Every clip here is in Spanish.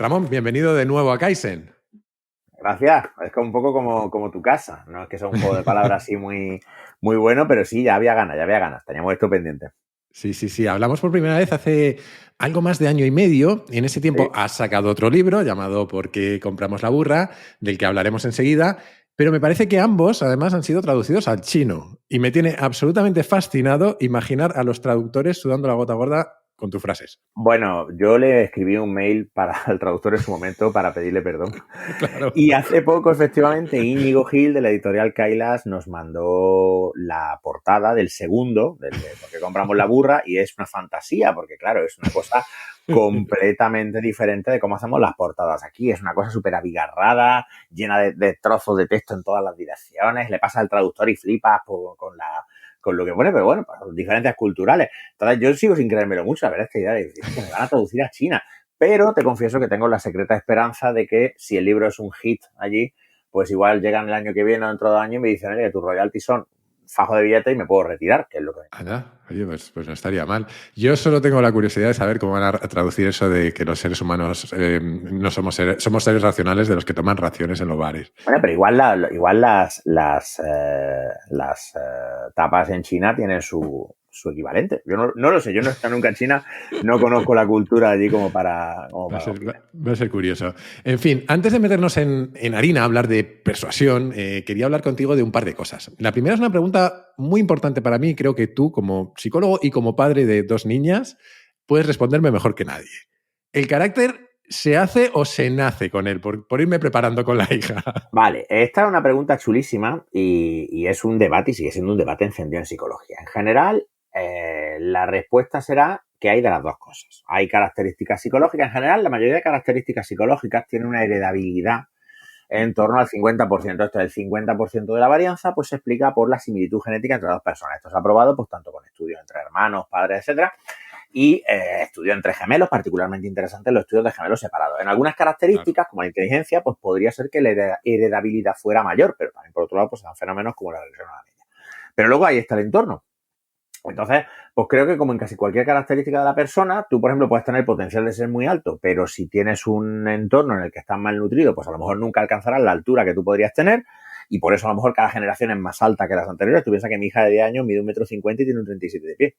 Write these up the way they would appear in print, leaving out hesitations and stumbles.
Ramón, bienvenido de nuevo a Kaizen. Gracias. Es un poco como tu casa. No es que sea un juego de palabras así muy bueno, pero sí, ya había ganas. Teníamos esto pendiente. Sí. Hablamos por primera vez hace algo más de año y medio. En ese tiempo Sí. has sacado otro libro llamado ¿Por qué compramos la burra?, del que hablaremos enseguida. Pero me parece que ambos, además, han sido traducidos al chino. Y me tiene absolutamente fascinado imaginar a los traductores sudando la gota gorda con tus frases. Bueno, yo le escribí un mail para el traductor en su momento para pedirle perdón. Claro. Y hace poco, efectivamente, Íñigo Gil de la editorial Kailas nos mandó la portada del segundo, del de Por qué compramos la burra, y es una fantasía, porque claro, es una cosa completamente diferente de cómo hacemos las portadas aquí. Es una cosa súper abigarrada, llena de trozos de texto en todas las direcciones. Le pasa al traductor y flipas con lo que pone, pero bueno, pues, diferencias culturales. Entonces yo sigo sin creérmelo mucho, la verdad, esta idea de decir que me van a traducir a China. Pero te confieso que tengo la secreta esperanza de que si el libro es un hit allí, pues igual llegan el año que viene o dentro de 2 años y me dicen, oye, tus royalties son fajo de billete y me puedo retirar, que es lo que... Anda, oye, pues no estaría mal. Yo solo tengo la curiosidad de saber cómo van a traducir eso de que los seres humanos no somos seres racionales de los que toman raciones en los bares. Bueno, pero igual las tapas en China tienen su equivalente. Yo no lo sé, yo no he estado nunca en China, no conozco la cultura allí como para opinar. Va a ser curioso. En fin, antes de meternos en harina, hablar de persuasión, quería hablar contigo de un par de cosas. La primera es una pregunta muy importante para mí. Creo que tú, como psicólogo y como padre de 2 niñas, puedes responderme mejor que nadie. ¿El carácter se hace o se nace con él? Por irme preparando con la hija. Vale, esta es una pregunta chulísima y es un debate y sigue siendo un debate encendido en psicología. En general, la respuesta será que hay de las dos cosas. Hay características psicológicas. En general, la mayoría de características psicológicas tienen una heredabilidad en torno al 50%. Esto del 50% de la varianza pues se explica por la similitud genética entre dos personas. Esto se ha probado pues tanto con estudios entre hermanos, padres, etcétera, y estudios entre gemelos, particularmente interesantes los estudios de gemelos separados. En algunas características, como la inteligencia, pues podría ser que la heredabilidad fuera mayor, pero también por otro lado pues se dan fenómenos como la regresión a la media. Pero luego ahí está el entorno. Entonces, pues creo que como en casi cualquier característica de la persona, tú, por ejemplo, puedes tener el potencial de ser muy alto, pero si tienes un entorno en el que estás malnutrido, pues a lo mejor nunca alcanzarás la altura que tú podrías tener, y por eso a lo mejor cada generación es más alta que las anteriores. Tú piensas que mi hija de 10 años mide 1,50 m y tiene un 37 de pie.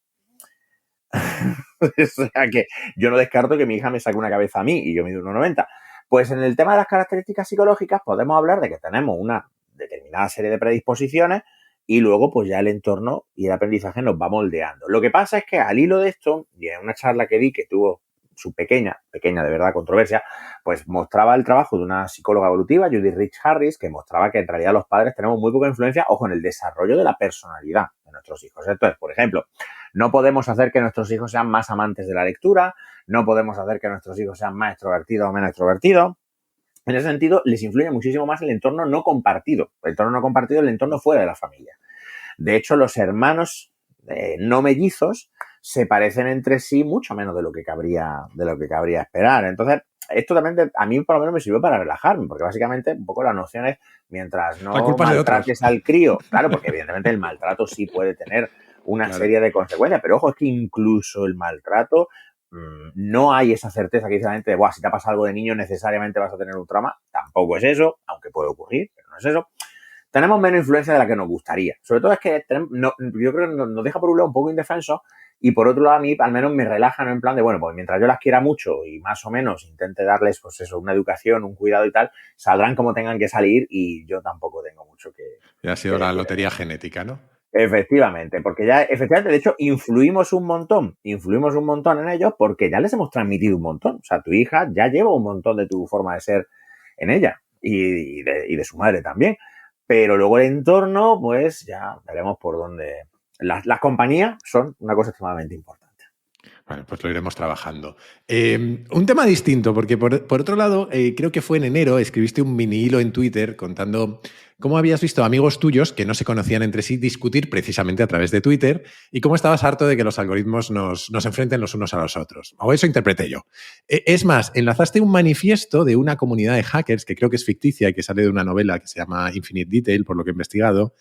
O sea que yo no descarto que mi hija me saque una cabeza a mí y yo mido 1,90. Pues en el tema de las características psicológicas podemos hablar de que tenemos una determinada serie de predisposiciones y luego pues ya el entorno y el aprendizaje nos va moldeando. Lo que pasa es que al hilo de esto, y en una charla que di que tuvo su pequeña de verdad controversia, pues mostraba el trabajo de una psicóloga evolutiva, Judith Rich Harris, que mostraba que en realidad los padres tenemos muy poca influencia, ojo, en el desarrollo de la personalidad de nuestros hijos. Entonces, por ejemplo, no podemos hacer que nuestros hijos sean más amantes de la lectura, no podemos hacer que nuestros hijos sean más extrovertidos o menos extrovertidos. En ese sentido, les influye muchísimo más el entorno no compartido. El entorno no compartido es el entorno fuera de la familia. De hecho, los hermanos no mellizos se parecen entre sí mucho menos de lo que cabría esperar. Entonces, esto también a mí por lo menos me sirvió para relajarme, porque básicamente un poco la noción es mientras no maltrates al crío, claro, porque evidentemente el maltrato sí puede tener una serie de consecuencias, pero ojo, es que incluso el maltrato no hay esa certeza que dice la gente de, si te ha pasado algo de niño necesariamente vas a tener un trauma. Tampoco es eso, aunque puede ocurrir, pero no es eso. Tenemos menos influencia de la que nos gustaría. Sobre todo es que yo creo que nos deja por un lado un poco indefensos y por otro lado a mí al menos me relaja, ¿no? En plan de, bueno, pues mientras yo las quiera mucho y más o menos intente darles, pues eso, una educación, un cuidado y tal, saldrán como tengan que salir y yo tampoco tengo mucho que... Ya ha sido la lotería genética, ¿no? Efectivamente, porque ya, efectivamente, de hecho, influimos un montón en ellos porque ya les hemos transmitido un montón. O sea, tu hija ya lleva un montón de tu forma de ser en ella y de su madre también. Pero luego el entorno, pues ya veremos por dónde. Las compañías son una cosa extremadamente importante. Bueno, pues lo iremos trabajando. Un tema distinto, porque por otro lado, creo que fue en enero, escribiste un mini hilo en Twitter contando cómo habías visto amigos tuyos que no se conocían entre sí discutir precisamente a través de Twitter y cómo estabas harto de que los algoritmos nos enfrenten los unos a los otros. O eso interpreté yo. Es más, enlazaste un manifiesto de una comunidad de hackers que creo que es ficticia y que sale de una novela que se llama Infinite Detail, por lo que he investigado.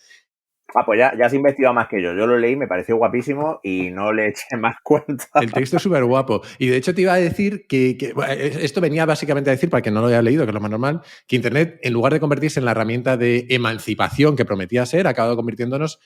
Pues ya has investigado más que yo. Yo lo leí, me pareció guapísimo y no le eché más cuenta. El texto es súper guapo. Y de hecho te iba a decir bueno, esto venía básicamente a decir, para que no lo haya leído, que es lo más normal, que Internet, en lugar de convertirse en la herramienta de emancipación que prometía ser, ha acabado convirtiéndonos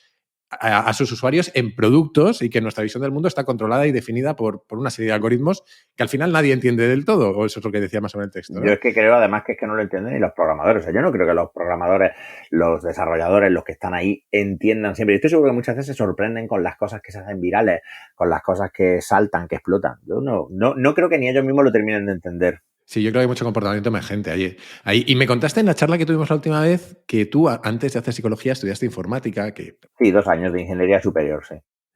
a sus usuarios en productos y que nuestra visión del mundo está controlada y definida por una serie de algoritmos que al final nadie entiende del todo, o eso es lo que decía más sobre el texto, ¿no? Yo es que creo además que es que no lo entienden ni los programadores. O sea, yo no creo que los programadores, los desarrolladores, los que están ahí entiendan siempre. Y estoy seguro que muchas veces se sorprenden con las cosas que se hacen virales, con las cosas que saltan, que explotan. Yo no creo que ni ellos mismos lo terminen de entender. Sí, yo creo que hay mucho comportamiento emergente ahí. Y me contaste en la charla que tuvimos la última vez que tú, antes de hacer psicología, estudiaste informática. Sí, 2 años de ingeniería superior, sí.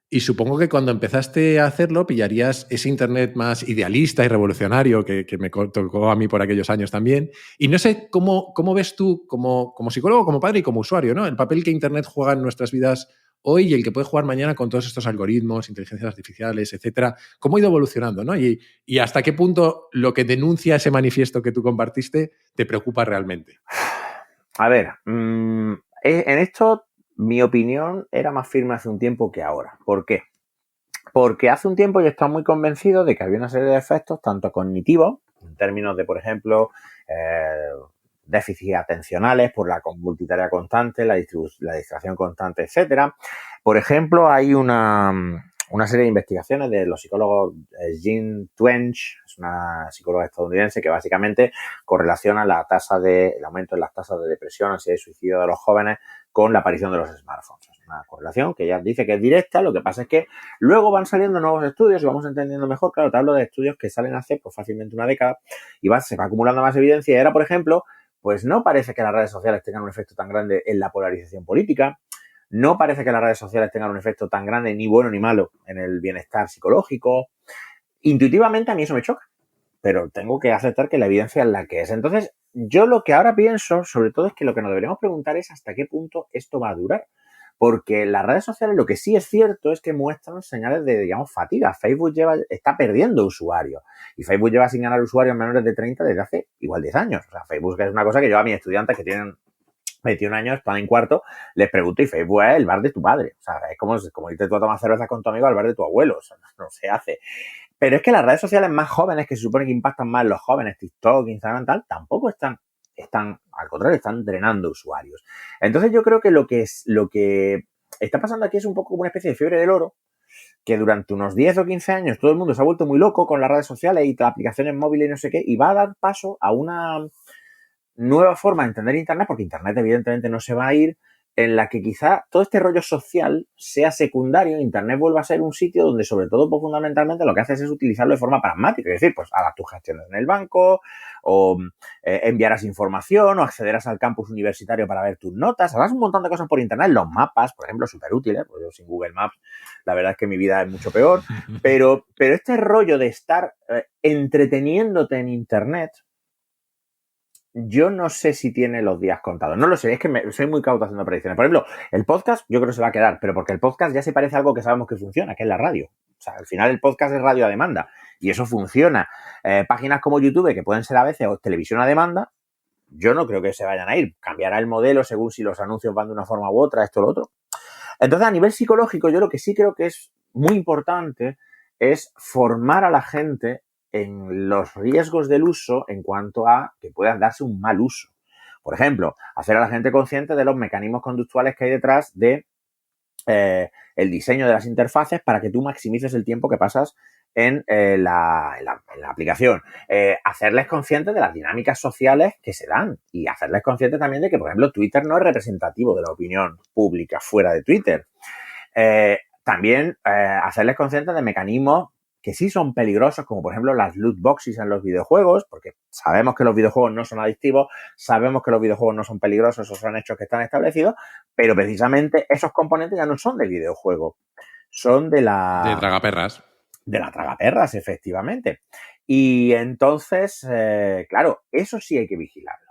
Y supongo que cuando empezaste a hacerlo pillarías ese Internet más idealista y revolucionario que me tocó a mí por aquellos años también. Y no sé cómo ves tú, como psicólogo, como padre y como usuario, ¿no? El papel que Internet juega en nuestras vidas hoy y el que puede jugar mañana con todos estos algoritmos, inteligencias artificiales, etcétera. ¿Cómo ha ido evolucionando, no? Y hasta qué punto lo que denuncia ese manifiesto que tú compartiste te preocupa realmente. A ver, en esto mi opinión era más firme hace un tiempo que ahora. ¿Por qué? Porque hace un tiempo yo estaba muy convencido de que había una serie de efectos, tanto cognitivos, en términos de, por ejemplo, déficits atencionales por la multitarea constante, la distracción constante, etcétera. Por ejemplo, hay una serie de investigaciones de los psicólogos Jean Twenge, es una psicóloga estadounidense que básicamente correlaciona el aumento en las tasas de depresión, ansiedad y suicidio de los jóvenes con la aparición de los smartphones. Es una correlación que ella dice que es directa, lo que pasa es que luego van saliendo nuevos estudios y vamos entendiendo mejor. Claro, te hablo de estudios que salen hace pues, fácilmente una década y se va acumulando más evidencia. Y ahora, por ejemplo, pues no parece que las redes sociales tengan un efecto tan grande en la polarización política, no parece que las redes sociales tengan un efecto tan grande, ni bueno ni malo, en el bienestar psicológico. Intuitivamente a mí eso me choca, pero tengo que aceptar que la evidencia es la que es. Entonces, yo lo que ahora pienso, sobre todo, es que lo que nos deberíamos preguntar es hasta qué punto esto va a durar. Porque las redes sociales lo que sí es cierto es que muestran señales de, digamos, fatiga. Facebook está perdiendo usuarios. Y Facebook lleva sin ganar usuarios menores de 30 desde hace igual 10 años. O sea, Facebook es una cosa que yo a mis estudiantes que tienen 21 años, están en cuarto, les pregunto y Facebook es el bar de tu padre. O sea, es como irte tú a tomar cerveza con tu amigo al bar de tu abuelo. O sea, no se hace. Pero es que las redes sociales más jóvenes, que se supone que impactan más los jóvenes, TikTok, Instagram, tal, tampoco están, al contrario, están drenando usuarios. Entonces yo creo que lo que está pasando aquí es un poco como una especie de fiebre del oro, que durante unos 10 o 15 años todo el mundo se ha vuelto muy loco con las redes sociales y las aplicaciones móviles y no sé qué, y va a dar paso a una nueva forma de entender Internet, porque Internet evidentemente no se va a ir, en la que quizá todo este rollo social sea secundario. Internet vuelva a ser un sitio donde, sobre todo, pues, fundamentalmente, lo que haces es utilizarlo de forma pragmática. Es decir, pues hagas tus gestiones en el banco, o enviarás información, o accederás al campus universitario para ver tus notas. Harás un montón de cosas por Internet. Los mapas, por ejemplo, súper útiles. Pues yo sin Google Maps, la verdad es que mi vida es mucho peor. Pero este rollo de estar entreteniéndote en Internet, yo no sé si tiene los días contados. No lo sé, es que soy muy cauto haciendo predicciones. Por ejemplo, el podcast yo creo que se va a quedar, pero porque el podcast ya se parece a algo que sabemos que funciona, que es la radio. O sea, al final el podcast es radio a demanda y eso funciona. Páginas como YouTube, que pueden ser a veces televisión a demanda, yo no creo que se vayan a ir. Cambiará el modelo según si los anuncios van de una forma u otra, esto o lo otro. Entonces, a nivel psicológico, yo lo que sí creo que es muy importante es formar a la gente en los riesgos del uso en cuanto a que puedan darse un mal uso. Por ejemplo, hacer a la gente consciente de los mecanismos conductuales que hay detrás de el diseño de las interfaces para que tú maximices el tiempo que pasas en la aplicación. Hacerles conscientes de las dinámicas sociales que se dan y hacerles conscientes también de que, por ejemplo, Twitter no es representativo de la opinión pública fuera de Twitter. También hacerles conscientes de mecanismos que sí son peligrosos, como por ejemplo las loot boxes en los videojuegos, porque sabemos que los videojuegos no son adictivos, sabemos que los videojuegos no son peligrosos, esos son hechos que están establecidos, pero precisamente esos componentes ya no son del videojuego, son de la... De tragaperras. De la tragaperras, efectivamente. Y entonces, claro, eso sí hay que vigilarlo.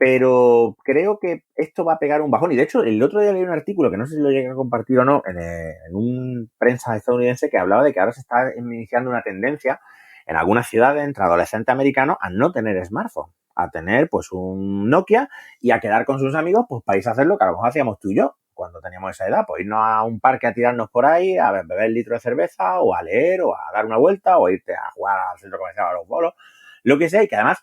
Pero creo que esto va a pegar un bajón. Y de hecho, el otro día leí un artículo que no sé si lo llegué a compartir o no, en un prensa estadounidense, que hablaba de que ahora se está iniciando una tendencia en algunas ciudades entre adolescentes americanos a no tener smartphone, a tener pues un Nokia y a quedar con sus amigos pues para irse a hacer lo que a lo mejor hacíamos tú y yo cuando teníamos esa edad? Pues irnos a un parque a tirarnos por ahí, a beber litro de cerveza, o a leer, o a dar una vuelta, o irte a jugar al centro comercial a los bolos, lo que sea, y que además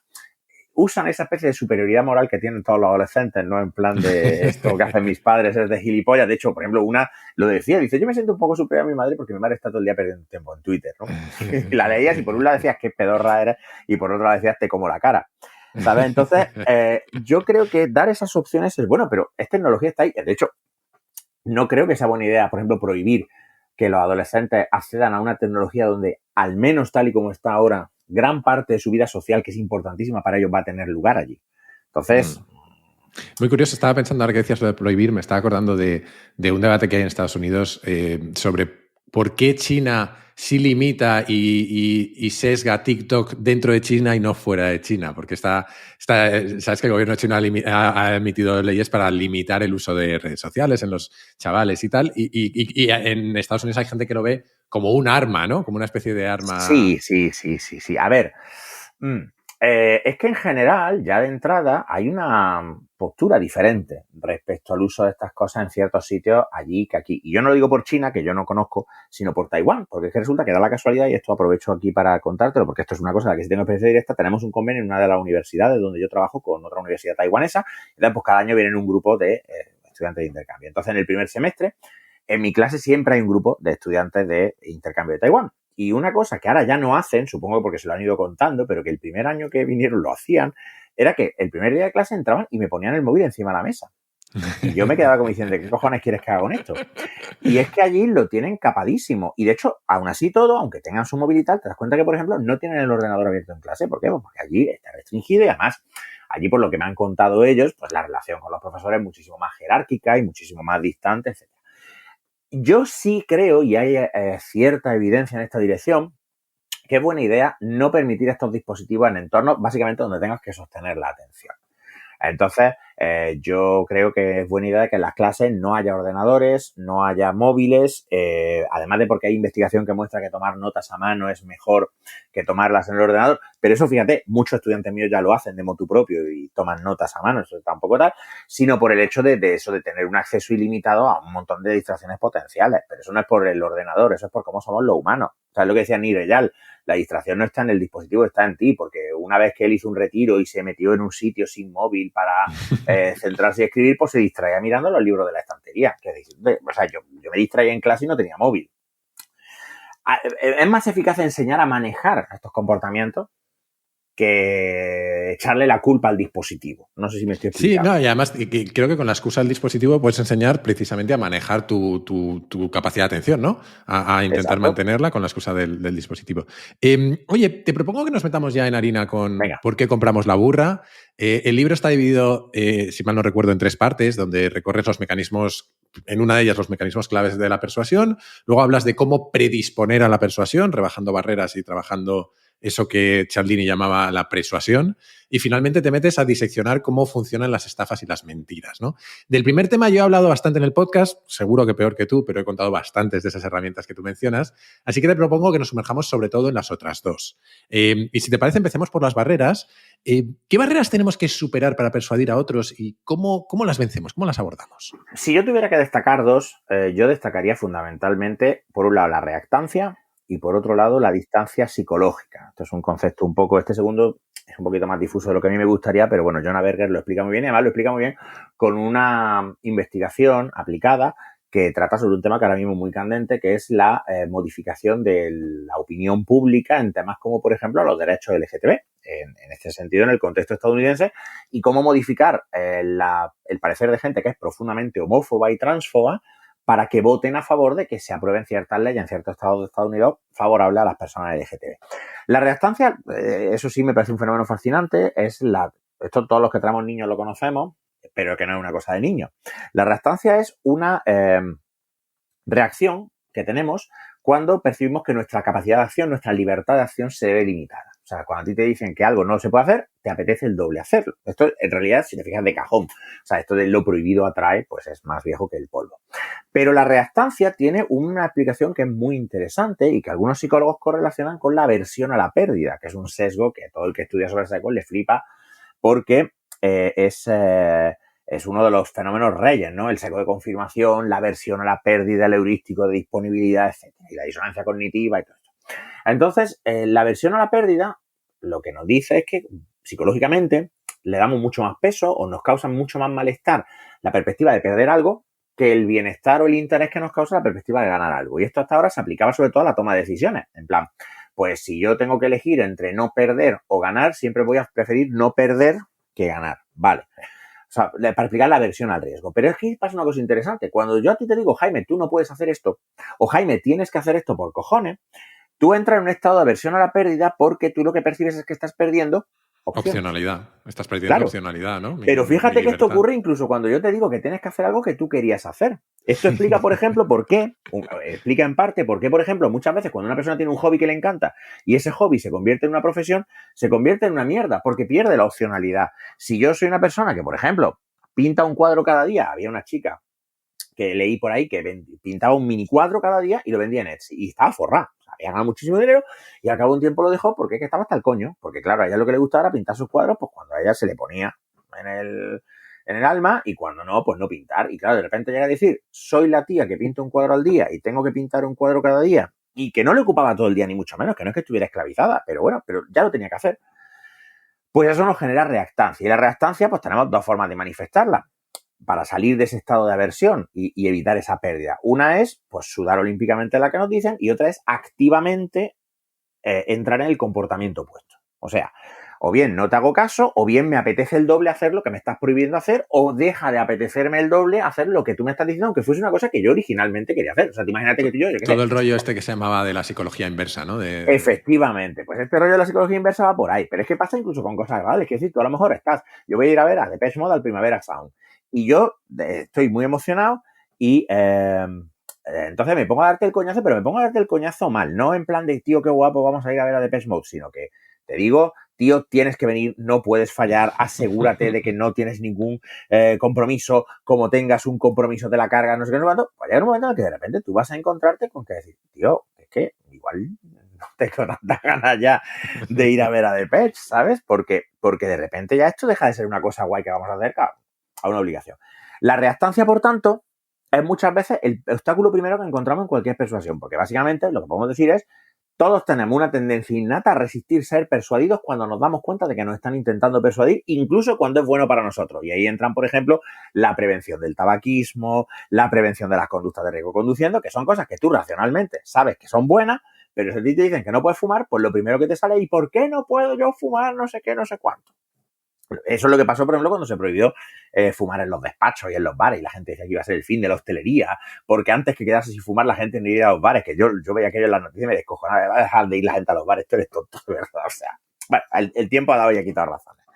usan esa especie de superioridad moral que tienen todos los adolescentes, ¿no? En plan de esto que hacen mis padres es de gilipollas. De hecho, por ejemplo, una lo decía, dice, yo me siento un poco superior a mi madre porque mi madre está todo el día perdiendo tiempo en Twitter, ¿no? Y la leías y por un lado decías qué pedorra eres y por otro lado decías te como la cara, ¿sabes? Entonces, yo creo que dar esas opciones es bueno, pero esta tecnología está ahí. De hecho, no creo que sea buena idea, por ejemplo, prohibir que los adolescentes accedan a una tecnología donde, al menos tal y como está ahora, gran parte de su vida social, que es importantísima para ellos, va a tener lugar allí. Entonces... Muy curioso, estaba pensando ahora que decías lo de prohibir, me estaba acordando de un debate que hay en Estados Unidos sobre por qué China sí limita y sesga TikTok dentro de China y no fuera de China, porque sabes que el gobierno chino ha emitido leyes para limitar el uso de redes sociales en los chavales y tal, y en Estados Unidos hay gente que lo ve como un arma, ¿no? Como una especie de arma. Sí. A ver, es que en general, ya de entrada, hay una postura diferente respecto al uso de estas cosas en ciertos sitios allí que aquí. Y yo no lo digo por China, que yo no conozco, sino por Taiwán, porque es que resulta que da la casualidad, y esto aprovecho aquí para contártelo, porque esto es una cosa de la que sí tengo experiencia directa. Tenemos un convenio en una de las universidades donde yo trabajo con otra universidad taiwanesa, y entonces pues cada año vienen un grupo de estudiantes de intercambio. Entonces, en el primer semestre, en mi clase siempre hay un grupo de estudiantes de intercambio de Taiwán. Y una cosa que ahora ya no hacen, supongo porque se lo han ido contando, pero que el primer año que vinieron lo hacían, era que el primer día de clase entraban y me ponían el móvil encima de la mesa. Y yo me quedaba como diciendo, ¿qué cojones quieres que haga con esto? Y es que allí lo tienen capadísimo. Y de hecho, aún así todo, aunque tengan su móvil y tal, te das cuenta que, por ejemplo, no tienen el ordenador abierto en clase. ¿Por qué? Pues porque allí está restringido y además, allí por lo que me han contado ellos, pues la relación con los profesores es muchísimo más jerárquica y muchísimo más distante, etc. Yo sí creo, y hay cierta evidencia en esta dirección, que es buena idea no permitir estos dispositivos en entornos básicamente donde tengas que sostener la atención. Entonces, yo creo que es buena idea que en las clases no haya ordenadores, no haya móviles, además de porque hay investigación que muestra que tomar notas a mano es mejor que tomarlas en el ordenador, pero eso, fíjate, muchos estudiantes míos ya lo hacen de motu propio y toman notas a mano, eso tampoco tal, sino por el hecho de eso, de tener un acceso ilimitado a un montón de distracciones potenciales, pero eso no es por el ordenador, eso es por cómo somos los humanos. O sea, es lo que decía Nireyal, la distracción no está en el dispositivo, está en ti, porque una vez que él hizo un retiro y se metió en un sitio sin móvil para centrarse y escribir, pues se distraía mirando los libros de la estantería. O sea, yo me distraía en clase y no tenía móvil. Es más eficaz enseñar a manejar estos comportamientos que echarle la culpa al dispositivo. No sé si me estoy explicando. Sí, no, y además creo que con la excusa del dispositivo puedes enseñar precisamente a manejar tu capacidad de atención, ¿no? A intentar Exacto. mantenerla con la excusa del dispositivo. Oye, te propongo que nos metamos ya en harina con Venga. por qué compramos la burra. El libro está dividido, si mal no recuerdo, en 3 partes, donde recorres los mecanismos, en una de ellas los mecanismos claves de la persuasión. Luego hablas de cómo predisponer a la persuasión, rebajando barreras y trabajando eso que Cialdini llamaba la persuasión, y finalmente te metes a diseccionar cómo funcionan las estafas y las mentiras, ¿no? Del primer tema yo he hablado bastante en el podcast, seguro que peor que tú, pero he contado bastantes de esas herramientas que tú mencionas, así que te propongo que nos sumerjamos sobre todo en las otras dos. Y si te parece, empecemos por las barreras. ¿Qué barreras tenemos que superar para persuadir a otros y cómo las vencemos, cómo las abordamos? Si yo tuviera que destacar dos, yo destacaría fundamentalmente, por un lado, la reactancia, y por otro lado, la distancia psicológica. Esto es un concepto un poco, este segundo es un poquito más difuso de lo que a mí me gustaría, pero bueno, Jonah Berger lo explica muy bien, y además lo explica muy bien con una investigación aplicada que trata sobre un tema que ahora mismo es muy candente, que es la modificación de la opinión pública en temas como, por ejemplo, los derechos LGTB, en este sentido, en el contexto estadounidense, y cómo modificar el parecer de gente que es profundamente homófoba y transfoba para que voten a favor de que se aprueben ciertas leyes en ciertos estados de Estados Unidos favorables a las personas LGTB. La reactancia, eso sí me parece un fenómeno fascinante, esto todos los que tenemos niños lo conocemos, pero que no es una cosa de niños. La reactancia es una reacción que tenemos cuando percibimos que nuestra capacidad de acción, nuestra libertad de acción se ve limitada. O sea, cuando a ti te dicen que algo no se puede hacer, te apetece el doble hacerlo. Esto, en realidad, si te fijas, de cajón. O sea, esto de lo prohibido atrae, pues es más viejo que el polvo. Pero la reactancia tiene una explicación que es muy interesante y que algunos psicólogos correlacionan con la aversión a la pérdida, que es un sesgo que todo el que estudia sobre sesgos le flipa porque es es uno de los fenómenos reyes, ¿no? El sesgo de confirmación, la aversión a la pérdida, el heurístico de disponibilidad, etcétera, y la disonancia cognitiva y todo esto. Entonces, la aversión a la pérdida lo que nos dice es que psicológicamente le damos mucho más peso o nos causa mucho más malestar la perspectiva de perder algo que el bienestar o el interés que nos causa la perspectiva de ganar algo. Y esto hasta ahora se aplicaba sobre todo a la toma de decisiones. En plan, pues si yo tengo que elegir entre no perder o ganar, siempre voy a preferir no perder que ganar. Vale. O sea, para explicar la aversión al riesgo. Pero es que pasa una cosa interesante. Cuando yo a ti te digo, Jaime, tú no puedes hacer esto, o Jaime, tienes que hacer esto por cojones, tú entras en un estado de aversión a la pérdida porque tú lo que percibes es que estás perdiendo opcionalidad. Estás perdiendo claro, opcionalidad, ¿no? Pero fíjate que esto ocurre incluso cuando yo te digo que tienes que hacer algo que tú querías hacer. Esto explica, por ejemplo, explica en parte por qué, por ejemplo, muchas veces cuando una persona tiene un hobby que le encanta y ese hobby se convierte en una profesión, se convierte en una mierda porque pierde la opcionalidad. Si yo soy una persona que, por ejemplo, pinta un cuadro cada día, había una chica que leí por ahí que pintaba un mini cuadro cada día y lo vendía en Etsy y estaba forrada. O sea, había ganado muchísimo dinero y al cabo de un tiempo lo dejó porque es que estaba hasta el coño. Porque claro, a ella lo que le gustaba era pintar sus cuadros, pues cuando a ella se le ponía en el alma y cuando no, pues no pintar. Y claro, de repente llega a decir, soy la tía que pinta un cuadro al día y tengo que pintar un cuadro cada día y que no le ocupaba todo el día ni mucho menos, que no es que estuviera esclavizada, pero bueno, pero ya lo tenía que hacer. Pues eso nos genera reactancia y la reactancia pues tenemos dos formas de manifestarla para salir de ese estado de aversión y evitar esa pérdida. Una es, pues, sudar olímpicamente la que nos dicen y otra es activamente entrar en el comportamiento opuesto. O sea, o bien no te hago caso, o bien me apetece el doble hacer lo que me estás prohibiendo hacer, o deja de apetecerme el doble hacer lo que tú me estás diciendo, aunque fuese una cosa que yo originalmente quería hacer. O sea, te imagínate que tú y yo todo el rollo este que se llamaba de la psicología inversa, ¿no? Efectivamente, pues este rollo de la psicología inversa va por ahí, pero es que pasa incluso con cosas agradables, que es decir, tú a lo mejor yo voy a ir a ver a Depeche Mode al Primavera Sound, y yo estoy muy emocionado y entonces me pongo a darte el coñazo, pero me pongo a darte el coñazo mal, no en plan de, tío, qué guapo, vamos a ir a ver a Depeche Mode, sino que te digo, tío, tienes que venir, no puedes fallar, asegúrate de que no tienes ningún compromiso, como tengas un compromiso de la carga, no sé qué, no sé cuánto, pues llega un momento en el que de repente tú vas a encontrarte con que decir, tío, es que igual no tengo tantas ganas ya de ir a ver a Depeche, ¿sabes? Porque de repente ya esto deja de ser una cosa guay que vamos a hacer, claro, a una obligación. La reactancia, por tanto, es muchas veces el obstáculo primero que encontramos en cualquier persuasión, porque básicamente lo que podemos decir es todos tenemos una tendencia innata a resistir ser persuadidos cuando nos damos cuenta de que nos están intentando persuadir, incluso cuando es bueno para nosotros. Y ahí entran, por ejemplo, la prevención del tabaquismo, la prevención de las conductas de riesgo conduciendo, que son cosas que tú racionalmente sabes que son buenas, pero si a ti te dicen que no puedes fumar, pues lo primero que te sale es ¿y por qué no puedo yo fumar no sé qué, no sé cuánto? Eso es lo que pasó, por ejemplo, cuando se prohibió fumar en los despachos y en los bares y la gente decía que iba a ser el fin de la hostelería, porque antes que quedarse sin fumar la gente no iba a los bares, que yo veía aquello en las noticias y me descojonaba, va a dejar de ir la gente a los bares, tú eres tonto, de verdad, o sea, bueno, el tiempo ha dado y ha quitado razones.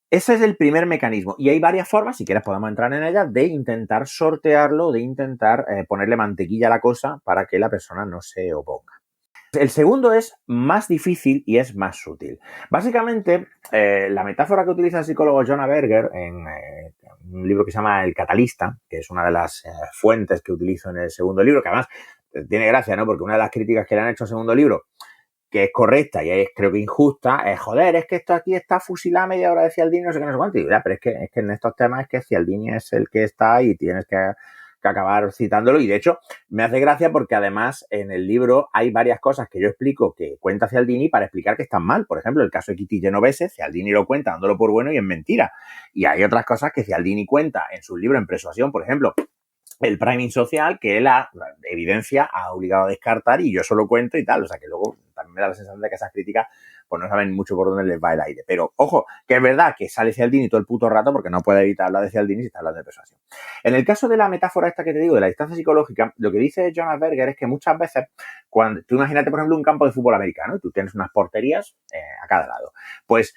Ese es el primer mecanismo y hay varias formas, si quieres podemos entrar en ellas, de intentar sortearlo, de intentar ponerle mantequilla a la cosa para que la persona no se oponga. El segundo es más difícil y es más sutil. Básicamente, la metáfora que utiliza el psicólogo Jonah Berger en un libro que se llama El Catalista, que es una de las fuentes que utilizo en el segundo libro, que además tiene gracia, ¿no? Porque una de las críticas que le han hecho al segundo libro, que es correcta y es creo que injusta, es joder, es que esto aquí está fusilado a media hora de Cialdini, no sé qué, no sé cuánto. Y digo, ya, pero es que en estos temas es que Cialdini es el que está y tienes que acabar citándolo y de hecho me hace gracia porque además en el libro hay varias cosas que yo explico que cuenta Cialdini para explicar que están mal. Por ejemplo, el caso de Kitty Genovese, Cialdini lo cuenta dándolo por bueno y es mentira. Y hay otras cosas que Cialdini cuenta en su libro En Persuasión, por ejemplo, el priming social, que la evidencia ha obligado a descartar y yo solo cuento y tal. O sea que luego también me da la sensación de que esas críticas pues no saben mucho por dónde les va el aire. Pero, ojo, que es verdad que sale Cialdini todo el puto rato porque no puede evitar hablar de Cialdini si está hablando de persuasión. En el caso de la metáfora esta que te digo, de la distancia psicológica, lo que dice Jonah Berger es que muchas veces, cuando tú imagínate, por ejemplo, un campo de fútbol americano y tú tienes unas porterías a cada lado. Pues,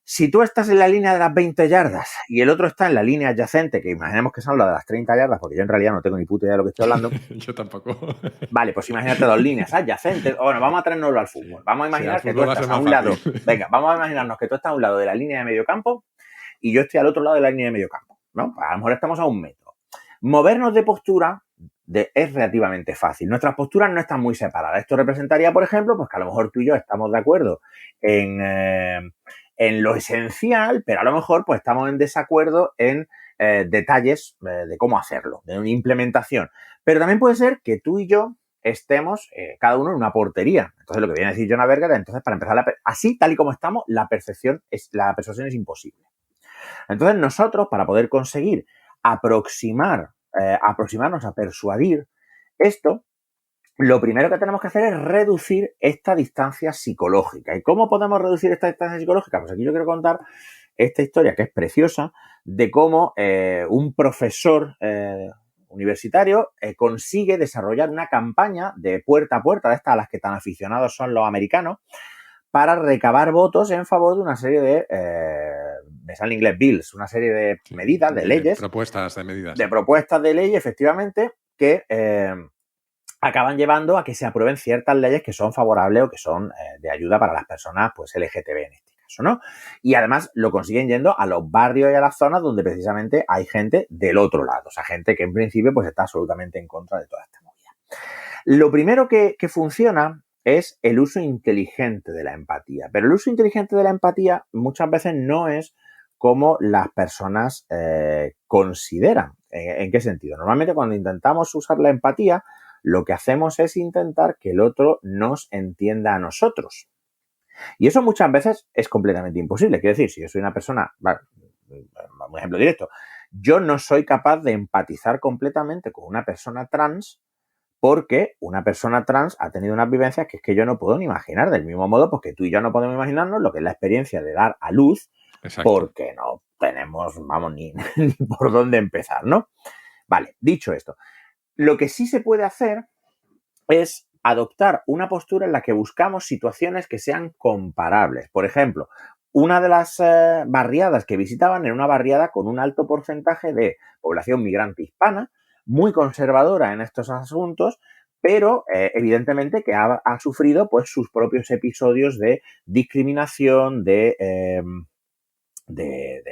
si tú estás en la línea de las 20 yardas y el otro está en la línea adyacente, que imaginemos que son las de las 30 yardas, porque yo en realidad no tengo ni puta idea de lo que estoy hablando. Yo tampoco. Vale, pues imagínate dos líneas adyacentes. Bueno, vamos a traernoslo al fútbol. Vamos a imaginar que tú estás a un lado. Venga, vamos a imaginarnos que tú estás a un lado de la línea de medio campo y yo estoy al otro lado de la línea de medio campo, ¿no? A lo mejor estamos a 1 metro. Movernos de postura es relativamente fácil. Nuestras posturas no están muy separadas. Esto representaría, por ejemplo, pues que a lo mejor tú y yo estamos de acuerdo en en lo esencial, pero a lo mejor pues estamos en desacuerdo en detalles de cómo hacerlo, de una implementación. Pero también puede ser que tú y yo estemos cada uno en una portería. Entonces, lo que viene a decir Jonah Berger, entonces, para empezar, así, tal y como estamos, la persuasión es imposible. Entonces, nosotros, para poder conseguir aproximarnos a persuadir esto, lo primero que tenemos que hacer es reducir esta distancia psicológica. ¿Y cómo podemos reducir esta distancia psicológica? Pues aquí yo quiero contar esta historia que es preciosa de cómo un profesor universitario consigue desarrollar una campaña de puerta a puerta, de estas a las que tan aficionados son los americanos, para recabar votos en favor de una serie de, me sale en inglés, bills, una serie de medidas, de leyes. Propuestas de medidas. De propuestas de ley, efectivamente, que acaban llevando a que se aprueben ciertas leyes que son favorables o que son de ayuda para las personas pues LGTB en este caso, ¿no? Y además lo consiguen yendo a los barrios y a las zonas donde precisamente hay gente del otro lado, o sea, gente que en principio pues está absolutamente en contra de toda esta movida. Lo primero que funciona es el uso inteligente de la empatía, pero el uso inteligente de la empatía muchas veces no es como las personas consideran. ¿En qué sentido? Normalmente cuando intentamos usar la empatía, lo que hacemos es intentar que el otro nos entienda a nosotros. Y eso muchas veces es completamente imposible. Quiero decir, si yo soy una persona, un ejemplo directo, yo no soy capaz de empatizar completamente con una persona trans porque una persona trans ha tenido unas vivencias que es que yo no puedo ni imaginar. Del mismo modo, pues que tú y yo no podemos imaginarnos lo que es la experiencia de dar a luz. Exacto. Porque no tenemos, vamos, ni por dónde empezar, ¿no? Vale, dicho esto, lo que sí se puede hacer es adoptar una postura en la que buscamos situaciones que sean comparables. Por ejemplo, una de las barriadas que visitaban era una barriada con un alto porcentaje de población migrante hispana, muy conservadora en estos asuntos, pero evidentemente que ha sufrido pues sus propios episodios de discriminación, de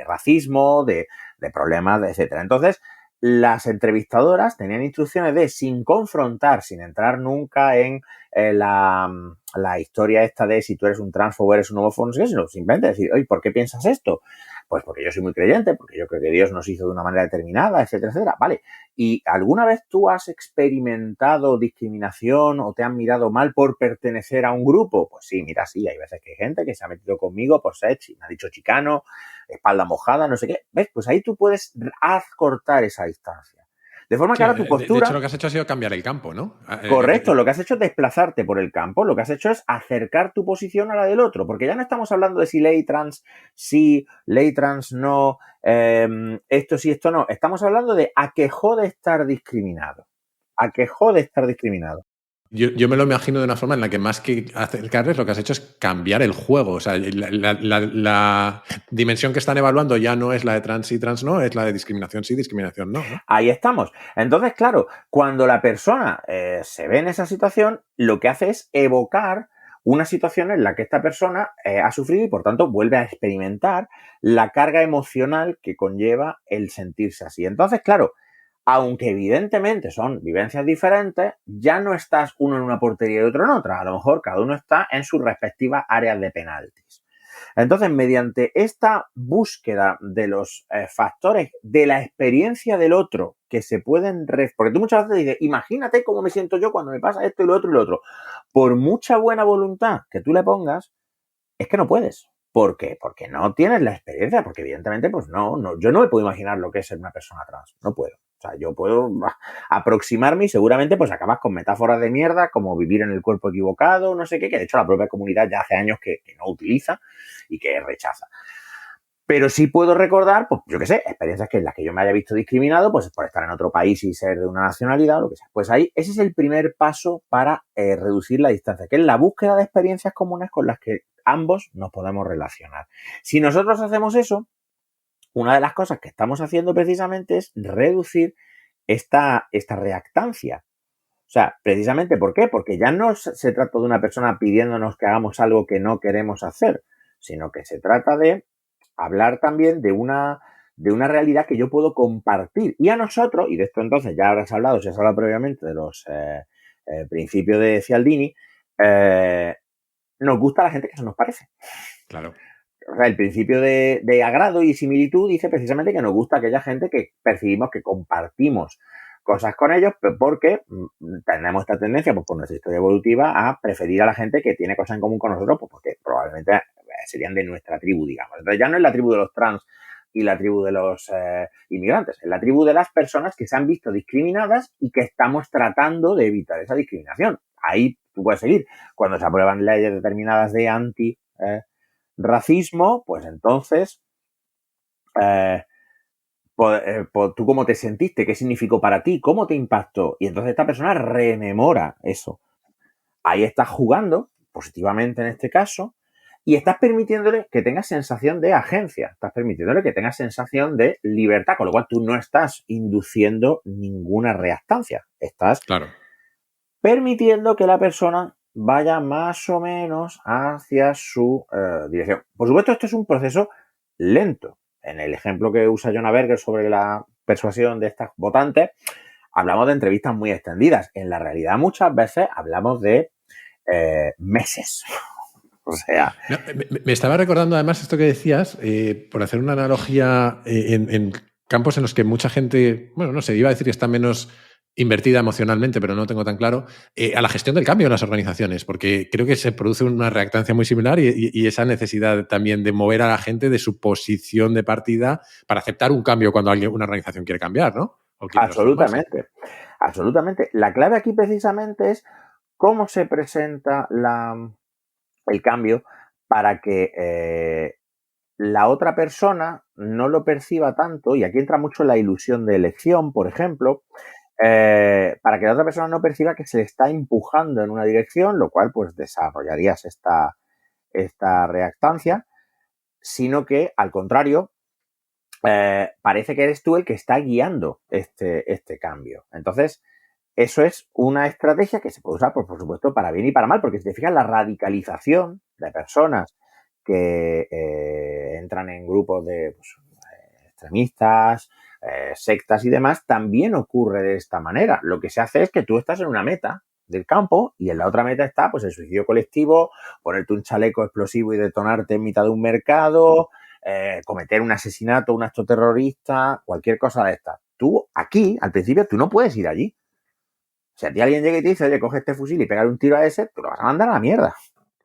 racismo, de problemas, etcétera. Entonces, las entrevistadoras tenían instrucciones de, sin confrontar, sin entrar nunca en la historia esta de si tú eres un transfobo o eres un homófobo, no sé qué, sino simplemente decir, oye, ¿por qué piensas esto? Pues porque yo soy muy creyente, porque yo creo que Dios nos hizo de una manera determinada, etcétera, etcétera. Vale. ¿Y alguna vez tú has experimentado discriminación o te han mirado mal por pertenecer a un grupo? Pues sí, mira, sí, hay veces que hay gente que se ha metido conmigo por ser, me ha dicho chicano, espalda mojada, no sé qué. ¿Ves? Pues ahí tú puedes acortar esa distancia. De forma que ahora tu postura... De hecho, lo que has hecho ha sido cambiar el campo, ¿no? Correcto, lo que has hecho es desplazarte por el campo, lo que has hecho es acercar tu posición a la del otro, porque ya no estamos hablando de si ley trans sí, ley trans no, esto sí, esto no. Estamos hablando de a que jode estar discriminado. A que jode estar discriminado. Yo me lo imagino de una forma en la que más que acercarles lo que has hecho es cambiar el juego. O sea, la dimensión que están evaluando ya no es la de trans sí, trans no, es la de discriminación sí, discriminación no, ¿no? Ahí estamos. Entonces, claro, cuando la persona se ve en esa situación, lo que hace es evocar una situación en la que esta persona ha sufrido y, por tanto, vuelve a experimentar la carga emocional que conlleva el sentirse así. Entonces, claro, aunque evidentemente son vivencias diferentes, ya no estás uno en una portería y otro en otra. A lo mejor cada uno está en sus respectivas áreas de penaltis. Entonces, mediante esta búsqueda de los factores de la experiencia del otro que se pueden... Porque tú muchas veces dices, imagínate cómo me siento yo cuando me pasa esto y lo otro y lo otro. Por mucha buena voluntad que tú le pongas, es que no puedes. ¿Por qué? Porque no tienes la experiencia, porque evidentemente, pues no, yo no me puedo imaginar lo que es ser una persona trans. No puedo. O sea, yo puedo aproximarme y seguramente pues acabas con metáforas de mierda como vivir en el cuerpo equivocado, no sé qué, que de hecho la propia comunidad ya hace años que no utiliza y que rechaza. Pero sí puedo recordar, pues yo qué sé, experiencias en las que yo me haya visto discriminado, pues por estar en otro país y ser de una nacionalidad o lo que sea. Pues ahí, ese es el primer paso para reducir la distancia, que es la búsqueda de experiencias comunes con las que ambos nos podemos relacionar. Si nosotros hacemos eso, una de las cosas que estamos haciendo precisamente es reducir esta reactancia. O sea, precisamente, ¿por qué? Porque ya no se trata de una persona pidiéndonos que hagamos algo que no queremos hacer, sino que se trata de hablar también de una realidad que yo puedo compartir. Y a nosotros, y de esto entonces ya habrás hablado, si has hablado previamente de los principios de Cialdini, nos gusta la gente que se nos parece. Claro. o sea, el principio de agrado y similitud dice precisamente que nos gusta aquella gente que percibimos que compartimos cosas con ellos porque tenemos esta tendencia, pues por nuestra historia evolutiva, a preferir a la gente que tiene cosas en común con nosotros, pues porque probablemente serían de nuestra tribu, digamos. Entonces ya no es la tribu de los trans y la tribu de los inmigrantes, es la tribu de las personas que se han visto discriminadas y que estamos tratando de evitar esa discriminación. Ahí tú puedes seguir. Cuando se aprueban leyes determinadas de anti-racismo, pues entonces tú cómo te sentiste, qué significó para ti, cómo te impactó. Y entonces esta persona rememora eso. Ahí estás jugando, positivamente en este caso, y estás permitiéndole que tenga sensación de agencia, estás permitiéndole que tenga sensación de libertad, con lo cual tú no estás induciendo ninguna reactancia, estás permitiendo que la persona vaya más o menos hacia su dirección. Por supuesto, esto es un proceso lento. En el ejemplo que usa Jonah Berger sobre la persuasión de estas votantes, hablamos de entrevistas muy extendidas. En la realidad, muchas veces hablamos de meses. O sea... No, me estaba recordando además esto que decías, por hacer una analogía en campos en los que mucha gente, bueno, no sé, iba a decir que está menos invertida emocionalmente, pero no tengo tan claro, a la gestión del cambio en las organizaciones, porque creo que se produce una reactancia muy similar y esa necesidad también de mover a la gente de su posición de partida para aceptar un cambio cuando una organización quiere cambiar, ¿no? Absolutamente, absolutamente. La clave aquí precisamente es cómo se presenta el cambio para que la otra persona no lo perciba tanto, y aquí entra mucho la ilusión de elección, por ejemplo, para que la otra persona no perciba que se le está empujando en una dirección, lo cual pues desarrollarías esta reactancia, sino que al contrario, parece que eres tú el que está guiando este cambio. Entonces, eso es una estrategia que se puede usar, pues, por supuesto, para bien y para mal, porque si te fijas, la radicalización de personas que entran en grupos de extremistas, sectas y demás, también ocurre de esta manera. Lo que se hace es que tú estás en una meta del campo y en la otra meta está pues el suicidio colectivo, ponerte un chaleco explosivo y detonarte en mitad de un mercado, cometer un asesinato, un acto terrorista, cualquier cosa de estas. Tú aquí, al principio, tú no puedes ir allí. Si a ti alguien llega y te dice, oye, coge este fusil y pegar un tiro a ese, tú lo vas a mandar a la mierda.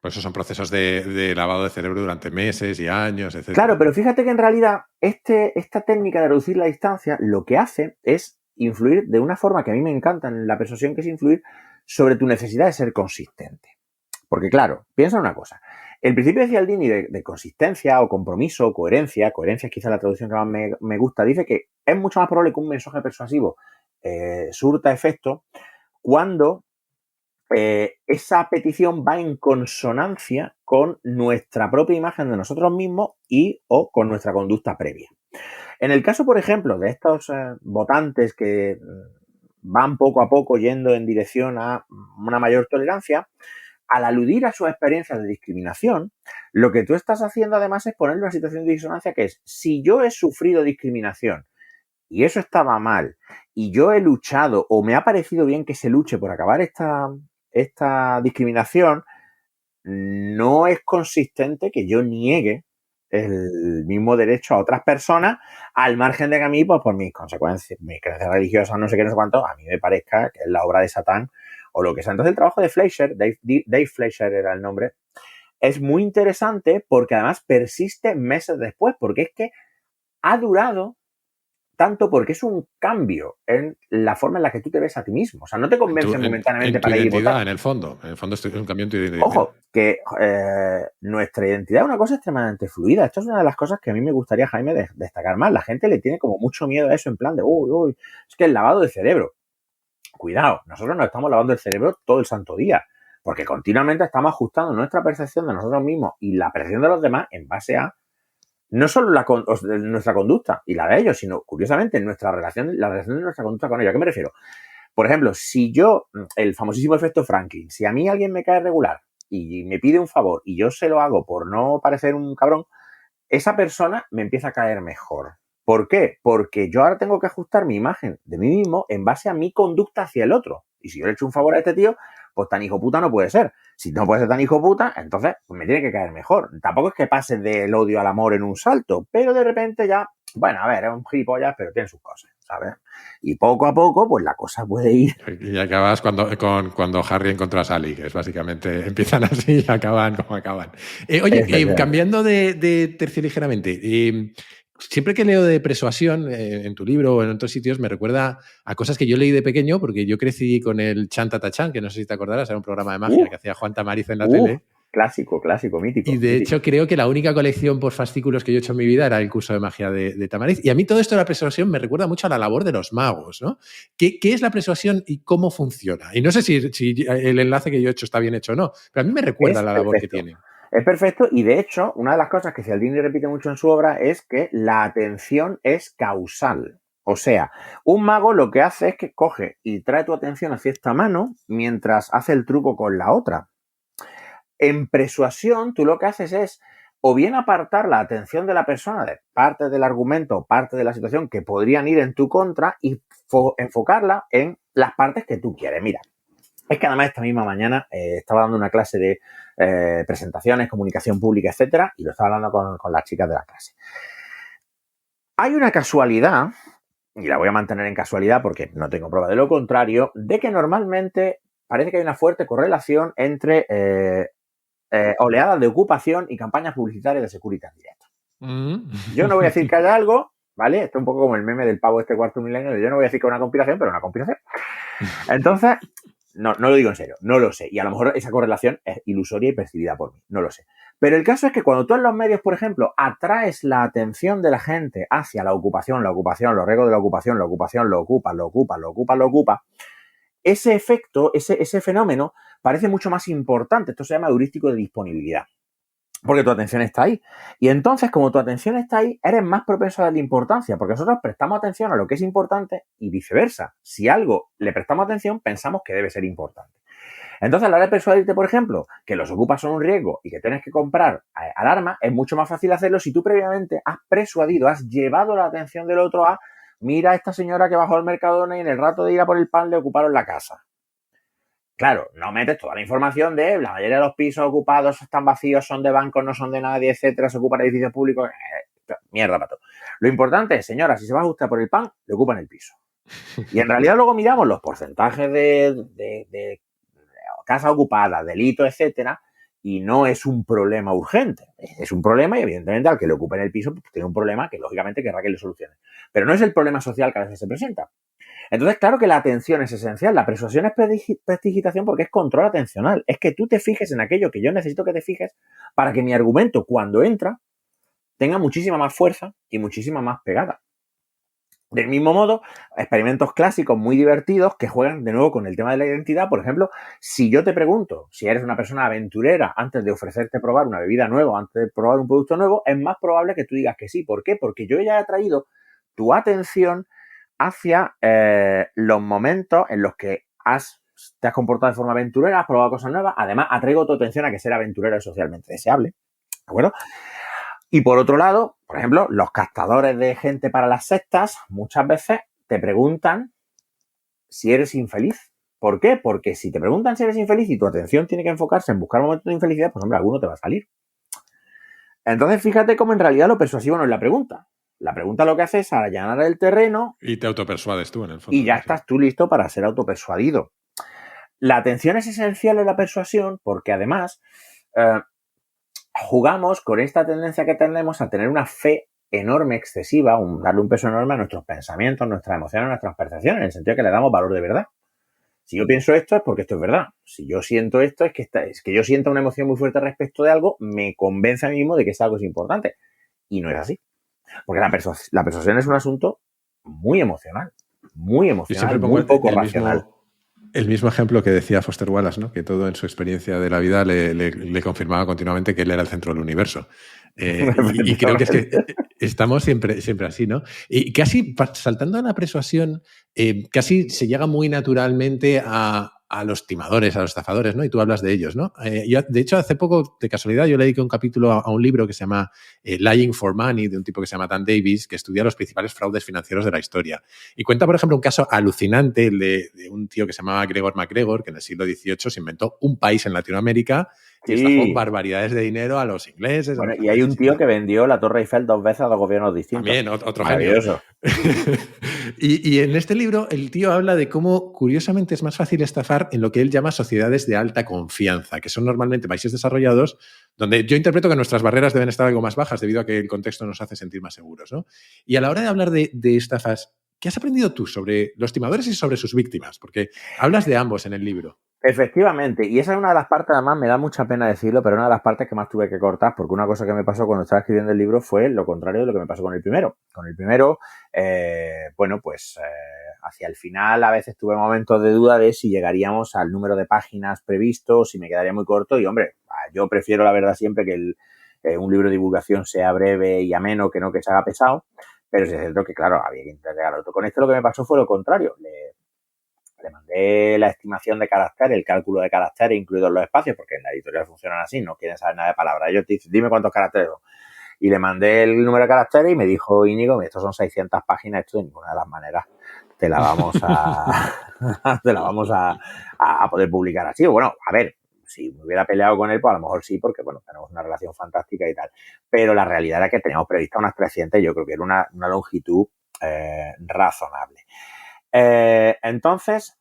Pues esos son procesos de lavado de cerebro durante meses y años, etc. Claro, pero fíjate que en realidad esta técnica de reducir la distancia lo que hace es influir de una forma que a mí me encanta en la persuasión, que es influir sobre tu necesidad de ser consistente. Porque claro, piensa una cosa. El principio de Cialdini de consistencia o compromiso o coherencia es quizá la traducción que más me gusta, dice que es mucho más probable que un mensaje persuasivo surta efecto cuando esa petición va en consonancia con nuestra propia imagen de nosotros mismos o con nuestra conducta previa. En el caso, por ejemplo, de estos votantes que van poco a poco yendo en dirección a una mayor tolerancia, al aludir a sus experiencias de discriminación, lo que tú estás haciendo además es ponerle una situación de disonancia que es, si yo he sufrido discriminación y eso estaba mal, y yo he luchado o me ha parecido bien que se luche por acabar esta discriminación, no es consistente que yo niegue el mismo derecho a otras personas al margen de que a mí, pues por mis consecuencias, mis creencias religiosas, no sé qué, no sé cuánto, a mí me parezca que es la obra de Satán o lo que sea. Entonces el trabajo de Fleischer, Dave Fleischer era el nombre, es muy interesante porque además persiste meses después, porque es que ha durado tanto porque es un cambio en la forma en la que tú te ves a ti mismo. O sea, no te convence momentáneamente para ir a votar. En el fondo es un cambio en tu identidad. Ojo, que nuestra identidad es una cosa extremadamente fluida. Esto es una de las cosas que a mí me gustaría, Jaime, destacar más. La gente le tiene como mucho miedo a eso, en plan de, uy, es que el lavado de cerebro. Cuidado, nosotros nos estamos lavando el cerebro todo el santo día, porque continuamente estamos ajustando nuestra percepción de nosotros mismos y la percepción de los demás en base a no solo nuestra conducta y la de ellos, sino, curiosamente, la relación de nuestra conducta con ellos. ¿A qué me refiero? Por ejemplo, si yo, el famosísimo efecto Franklin, si a mí alguien me cae regular y me pide un favor y yo se lo hago por no parecer un cabrón, esa persona me empieza a caer mejor. ¿Por qué? Porque yo ahora tengo que ajustar mi imagen de mí mismo en base a mi conducta hacia el otro. Y si yo le echo un favor a este tío, pues tan hijo puta no puede ser. Si no puede ser tan hijo puta, entonces pues me tiene que caer mejor. Tampoco es que pases del odio al amor en un salto, pero de repente ya, bueno, a ver, es un gilipollas, pero tiene sus cosas, ¿sabes? Y poco a poco, pues la cosa puede ir. Y acabas cuando Harry encontró a Sally, que es básicamente empiezan así y acaban como acaban. Oye, cambiando de tercio ligeramente, siempre que leo de persuasión en tu libro o en otros sitios, me recuerda a cosas que yo leí de pequeño, porque yo crecí con el Chan Tata Chan, que no sé si te acordarás, era un programa de magia que hacía Juan Tamariz en la tele. Clásico, mítico. Y de hecho creo que la única colección por fascículos que yo he hecho en mi vida era el curso de magia de Tamariz. Y a mí todo esto de la persuasión me recuerda mucho a la labor de los magos, ¿no? ¿Qué es la persuasión y cómo funciona? Y no sé si el enlace que yo he hecho está bien hecho o no, pero a mí me recuerda a la labor que tiene. Es perfecto y de hecho una de las cosas que Cialdini repite mucho en su obra es que la atención es causal. O sea, un mago lo que hace es que coge y trae tu atención hacia esta mano mientras hace el truco con la otra. En persuasión, tú lo que haces es o bien apartar la atención de la persona de parte del argumento, parte de la situación que podrían ir en tu contra y enfocarla en las partes que tú quieres. Mira, es que además esta misma mañana estaba dando una clase de presentaciones, comunicación pública, etcétera, y lo estaba hablando con las chicas de la clase. Hay una casualidad, y la voy a mantener en casualidad porque no tengo prueba de lo contrario, de que normalmente parece que hay una fuerte correlación entre oleadas de ocupación y campañas publicitarias de Securitas Direct. Yo no voy a decir que haya algo, ¿vale? Esto es un poco como el meme del pavo este cuarto milenio. Yo no voy a decir que es una conspiración, pero una conspiración. Entonces, no lo digo en serio, no lo sé. Y a lo mejor esa correlación es ilusoria y percibida por mí, no lo sé. Pero el caso es que cuando tú en los medios, por ejemplo, atraes la atención de la gente hacia la ocupación, los riesgos de la ocupación, lo ocupa, ese efecto, ese fenómeno parece mucho más importante. Esto se llama heurístico de disponibilidad. Porque tu atención está ahí. Y entonces, como tu atención está ahí, eres más propenso a darle importancia, porque nosotros prestamos atención a lo que es importante y viceversa. Si algo le prestamos atención, pensamos que debe ser importante. Entonces, a la hora de persuadirte, por ejemplo, que los ocupas son un riesgo y que tienes que comprar alarma, es mucho más fácil hacerlo si tú previamente has persuadido, has llevado la atención del otro a mira a esta señora que bajó al Mercadona y en el rato de ir a por el pan le ocuparon la casa. Claro, no metes toda la información de la mayoría de los pisos ocupados están vacíos, son de bancos, no son de nadie, etcétera, se ocupan edificios públicos. Mierda, pato. Lo importante es, señora, si se va usted por el pan, le ocupan el piso. Y en realidad luego miramos los porcentajes de casa ocupada, delito, etcétera, y no es un problema urgente. Es un problema y evidentemente al que le ocupen el piso pues, tiene un problema que lógicamente querrá que le solucione. Pero no es el problema social que a veces se presenta. Entonces, claro que la atención es esencial. La persuasión es prestigitación porque es control atencional. Es que tú te fijes en aquello que yo necesito que te fijes para que mi argumento, cuando entra, tenga muchísima más fuerza y muchísima más pegada. Del mismo modo, experimentos clásicos muy divertidos que juegan de nuevo con el tema de la identidad. Por ejemplo, si yo te pregunto si eres una persona aventurera antes de ofrecerte probar una bebida nueva, antes de probar un producto nuevo, es más probable que tú digas que sí. ¿Por qué? Porque yo ya he atraído tu atención hacia los momentos en los que te has comportado de forma aventurera, has probado cosas nuevas. Además, atraigo tu atención a que ser aventurero es socialmente deseable. ¿De acuerdo? Y por otro lado, por ejemplo, los captadores de gente para las sectas muchas veces te preguntan si eres infeliz. ¿Por qué? Porque si te preguntan si eres infeliz y tu atención tiene que enfocarse en buscar momentos de infelicidad, pues hombre, alguno te va a salir. Entonces, fíjate cómo en realidad lo persuasivo no es la pregunta. La pregunta lo que hace es allanar el terreno. Y te autopersuades tú, en el fondo. Y ya estás tú listo para ser autopersuadido. La atención es esencial en la persuasión porque además jugamos con esta tendencia que tenemos a tener una fe enorme, excesiva, darle un peso enorme a nuestros pensamientos, nuestras emociones, nuestras percepciones, en el sentido de que le damos valor de verdad. Si yo pienso esto es porque esto es verdad. Si yo siento esto es que yo siento una emoción muy fuerte respecto de algo, me convence a mí mismo de que ese algo es importante. Y no es así. Porque la persuasión es un asunto muy emocional, muy poco racional. El mismo ejemplo que decía Foster Wallace, ¿no? Que todo en su experiencia de la vida le confirmaba continuamente que él era el centro del universo. Y creo que es que estamos siempre así, ¿no? Y casi saltando a la persuasión, casi se llega muy naturalmente a a los timadores, a los estafadores, ¿no? Y tú hablas de ellos, ¿no? De hecho, hace poco, de casualidad, yo le dediqué un capítulo a un libro que se llama Lying for Money, de un tipo que se llama Dan Davis, que estudia los principales fraudes financieros de la historia. Y cuenta, por ejemplo, un caso alucinante de un tío que se llamaba Gregor MacGregor, que en el siglo XVIII se inventó un país en Latinoamérica y estafó Sí. barbaridades de dinero a los ingleses, a Bueno, los y hay un franceses y tío tal. que vendió la Torre Eiffel 2 veces a 2 gobiernos distintos. También, otro genio. Maravilloso. Y en este libro el tío habla de cómo, curiosamente, es más fácil estafar en lo que él llama sociedades de alta confianza, que son normalmente países desarrollados, donde yo interpreto que nuestras barreras deben estar algo más bajas debido a que el contexto nos hace sentir más seguros, ¿no? Y a la hora de hablar de estafas, ¿qué has aprendido tú sobre los timadores y sobre sus víctimas? Porque hablas de ambos en el libro. Efectivamente, y esa es una de las partes, además me da mucha pena decirlo, pero una de las partes que más tuve que cortar, porque una cosa que me pasó cuando estaba escribiendo el libro fue lo contrario de lo que me pasó con el primero. Con el primero, hacia el final a veces tuve momentos de duda de si llegaríamos al número de páginas previsto, si me quedaría muy corto, y hombre, yo prefiero la verdad siempre que un libro de divulgación sea breve y ameno, que no que se haga pesado, pero sí es cierto que, claro, había que entregar otro. Con esto lo que me pasó fue lo contrario. Le mandé la estimación de caracteres, el cálculo de caracteres, incluidos los espacios, porque en la editorial funcionan así, no quieren saber nada de palabras. Ellos te dicen, dime cuántos caracteres son. Y le mandé el número de caracteres y me dijo Íñigo, estos son 600 páginas, esto de ninguna de las maneras te la vamos a poder publicar así. Bueno, a ver, si me hubiera peleado con él, pues a lo mejor sí, porque bueno, tenemos una relación fantástica y tal. Pero la realidad era que teníamos prevista unas 300 y yo creo que era una longitud razonable. Entonces,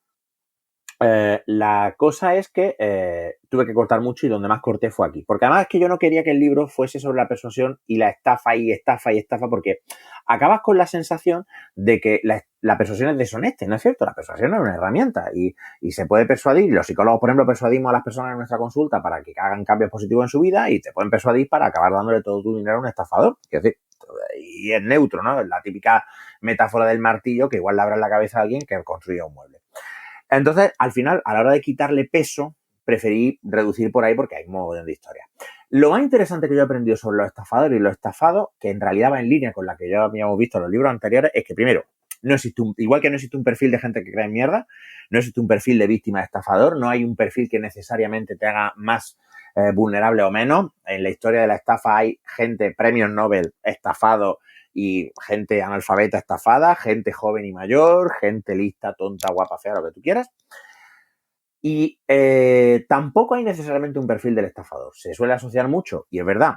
la cosa es que tuve que cortar mucho y donde más corté fue aquí. Porque además es que yo no quería que el libro fuese sobre la persuasión y la estafa y estafa y estafa, porque acabas con la sensación de que la persuasión es deshonesta, ¿no es cierto? La persuasión es una herramienta y se puede persuadir. Los psicólogos, por ejemplo, persuadimos a las personas en nuestra consulta para que hagan cambios positivos en su vida y te pueden persuadir para acabar dándole todo tu dinero a un estafador. Es decir, y es neutro, ¿no? Es la típica metáfora del martillo que igual le abra en la cabeza a alguien que construye un mueble. Entonces, al final, a la hora de quitarle peso, preferí reducir por ahí porque hay un montón de historias. Lo más interesante que yo he aprendido sobre los estafadores y los estafados, que en realidad va en línea con la que ya habíamos visto en los libros anteriores, es que primero, no existe igual que no existe un perfil de gente que cree en mierda, no existe un perfil de víctima de estafador, no hay un perfil que necesariamente te haga más vulnerable o menos. En la historia de la estafa hay gente, premios Nobel, estafado y gente analfabeta estafada, gente joven y mayor, gente lista, tonta, guapa, fea, lo que tú quieras. Y tampoco hay necesariamente un perfil del estafador. Se suele asociar mucho, y es verdad,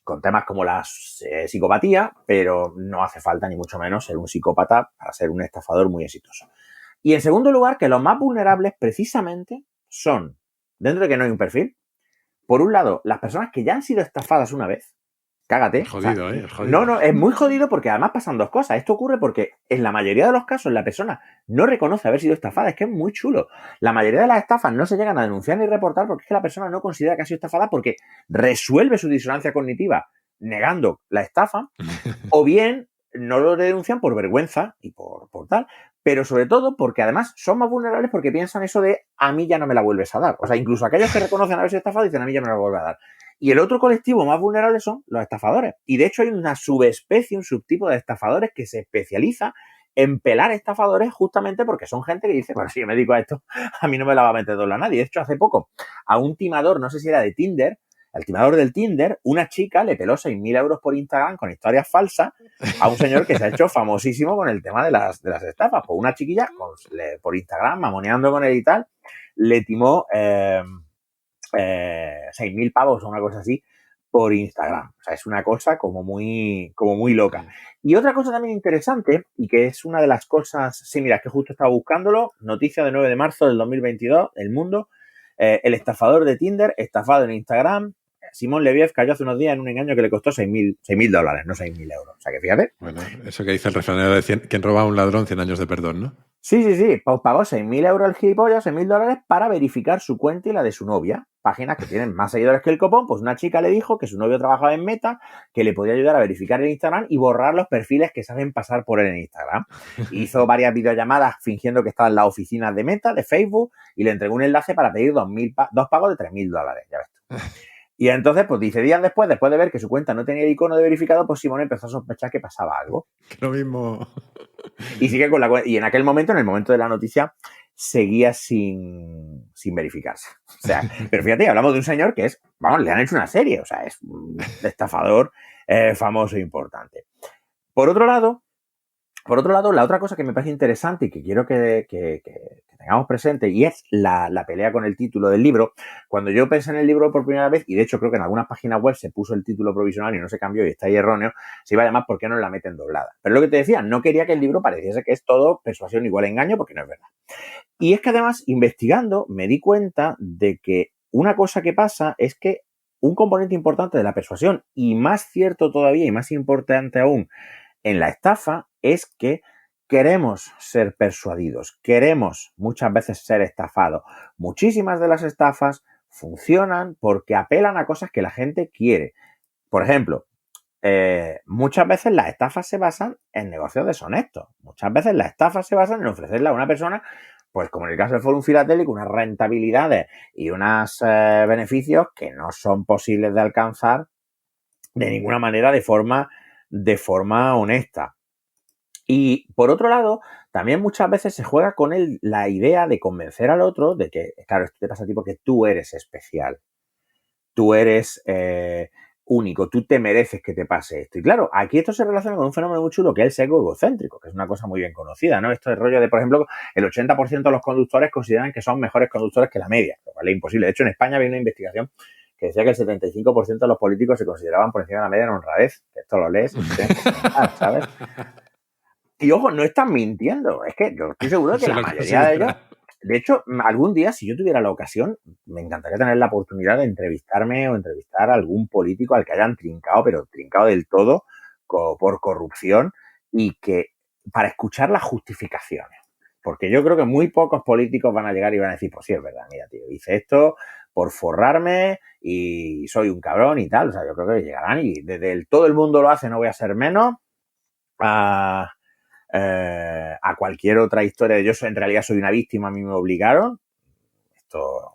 con temas como la psicopatía, pero no hace falta ni mucho menos ser un psicópata para ser un estafador muy exitoso. Y en segundo lugar, que los más vulnerables precisamente son, dentro de que no hay un perfil, por un lado, las personas que ya han sido estafadas una vez, cágate. Es jodido, o sea, es jodido. No, es muy jodido porque además pasan dos cosas. Esto ocurre porque en la mayoría de los casos la persona no reconoce haber sido estafada. Es que es muy chulo. La mayoría de las estafas no se llegan a denunciar ni reportar porque es que la persona no considera que ha sido estafada porque resuelve su disonancia cognitiva negando la estafa o bien no lo denuncian por vergüenza y por tal, pero sobre todo porque además son más vulnerables porque piensan eso de a mí ya no me la vuelves a dar. O sea, incluso aquellos que reconocen haber sido estafados dicen a mí ya me la vuelves a dar. Y el otro colectivo más vulnerable son los estafadores. Y de hecho hay una subespecie, un subtipo de estafadores que se especializa en pelar estafadores justamente porque son gente que dice, bueno, si yo me dedico a esto, a mí no me la va a meter doble a nadie. De hecho, hace poco a un timador, no sé si era de Tinder, al timador del Tinder, una chica le peló 6.000 euros por Instagram con historias falsas a un señor que se ha hecho famosísimo con el tema de las estafas. Pues una chiquilla por Instagram, mamoneando con él y tal, le timó 6.000 pavos o una cosa así por Instagram. O sea, es una cosa como muy loca. Y otra cosa también interesante, y que es una de las cosas, sí, mira, es que justo estaba buscándolo, noticia de 9 de marzo del 2022, El Mundo, el estafador de Tinder, estafado en Instagram, Simón Leviev cayó hace unos días en un engaño que le costó $6.000, no 6.000 euros. O sea, que fíjate. Bueno, eso que dice el refranero de quien roba a un ladrón, 100 años de perdón, ¿no? Sí. Pues pagó 6.000 euros el gilipollas, $6.000 para verificar su cuenta y la de su novia. Páginas que tienen más seguidores que el copón. Pues una chica le dijo que su novio trabajaba en Meta, que le podía ayudar a verificar el Instagram y borrar los perfiles que se hacen pasar por él en Instagram. Hizo varias videollamadas fingiendo que estaba en las oficinas de Meta, de Facebook, y le entregó un enlace para pedir dos pagos de $3.000. Ya ves tú. Y entonces, pues dice, días después de ver que su cuenta no tenía el icono de verificado, pues Simón empezó a sospechar que pasaba algo. Lo mismo. Y sigue con la cuenta. Y en aquel momento, en el momento de la noticia, seguía sin verificarse. O sea, pero fíjate, hablamos de un señor que es, vamos, le han hecho una serie, o sea, es un estafador famoso e importante. Por otro lado, la otra cosa que me parece interesante y que quiero que tengamos presente, y es la pelea con el título del libro. Cuando yo pensé en el libro por primera vez, y de hecho creo que en algunas páginas web se puso el título provisional y no se cambió y está ahí erróneo, se iba a llamar ¿Por qué no la meten doblada? Pero lo que te decía, no quería que el libro pareciese que es todo persuasión igual a engaño, porque no es verdad. Y es que además, investigando, me di cuenta de que una cosa que pasa es que un componente importante de la persuasión, y más cierto todavía y más importante aún en la estafa, es que queremos ser persuadidos, queremos muchas veces ser estafados. Muchísimas de las estafas funcionan porque apelan a cosas que la gente quiere. Por ejemplo, muchas veces las estafas se basan en negocios deshonestos. Muchas veces las estafas se basan en ofrecerle a una persona, pues como en el caso del Fórum Filatélico, unas rentabilidades y unos beneficios que no son posibles de alcanzar de ninguna manera de forma honesta. Y por otro lado, también muchas veces se juega con la idea de convencer al otro de que, claro, esto te pasa a ti porque tú eres especial, tú eres único, tú te mereces que te pase esto. Y claro, aquí esto se relaciona con un fenómeno muy chulo que es el sesgo egocéntrico, que es una cosa muy bien conocida, ¿no? Esto es rollo de, por ejemplo, el 80% de los conductores consideran que son mejores conductores que la media, lo cual es imposible. De hecho, en España había una investigación que decía que el 75% de los políticos se consideraban por encima de la media en honradez. Esto lo lees y tienes que pensar, ¿sabes? Y ojo, no están mintiendo. Es que yo estoy seguro de que la mayoría de ellos... De hecho, algún día, si yo tuviera la ocasión, me encantaría tener la oportunidad de entrevistarme o entrevistar a algún político al que hayan trincado, pero trincado del todo por corrupción, y que para escuchar las justificaciones. Porque yo creo que muy pocos políticos van a llegar y van a decir, pues sí, es verdad, mira, tío, hice esto por forrarme y soy un cabrón y tal. O sea, yo creo que llegarán y desde todo el mundo lo hace, no voy a ser menos, a cualquier otra historia de yo en realidad soy una víctima, a mí me obligaron. Esto...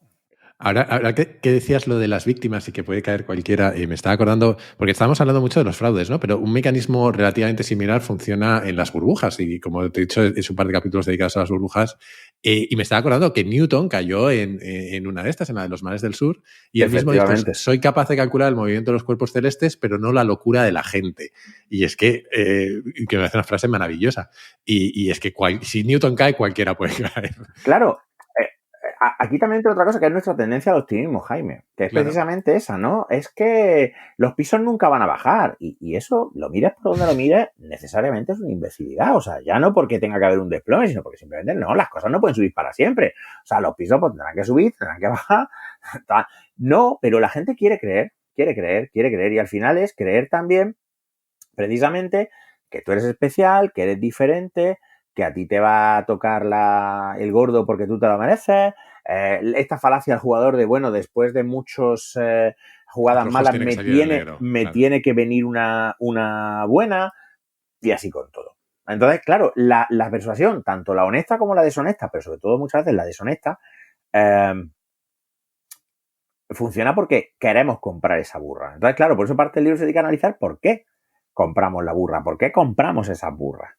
Ahora que decías lo de las víctimas y que puede caer cualquiera, me estaba acordando, porque estábamos hablando mucho de los fraudes, ¿no? Pero un mecanismo relativamente similar funciona en las burbujas, y como te he dicho, es un par de capítulos dedicados a las burbujas, y me estaba acordando que Newton cayó en una de estas, en la de los mares del sur, y él mismo dijo, soy capaz de calcular el movimiento de los cuerpos celestes, pero no la locura de la gente. Y es que me hace una frase maravillosa, y es que si Newton cae, cualquiera puede caer. Claro. Aquí también entra otra cosa, que es nuestra tendencia al optimismo, Jaime, que es precisamente esa, ¿no? Es que los pisos nunca van a bajar, y eso, lo mires por donde lo mires, necesariamente es una imbecilidad. O sea, ya no porque tenga que haber un desplome, sino porque simplemente no, las cosas no pueden subir para siempre. O sea, los pisos pues, tendrán que subir, tendrán que bajar. No, pero la gente quiere creer, y al final es creer también, precisamente, que tú eres especial, que eres diferente, que a ti te va a tocar el gordo porque tú te lo mereces. Esta falacia al jugador de, bueno, después de muchas jugadas malas tiene que venir una buena, y así con todo. Entonces, claro, la persuasión, tanto la honesta como la deshonesta, pero sobre todo muchas veces la deshonesta, funciona porque queremos comprar esa burra. Entonces, claro, por eso parte del libro se dedica a analizar por qué compramos la burra, por qué compramos esas burras.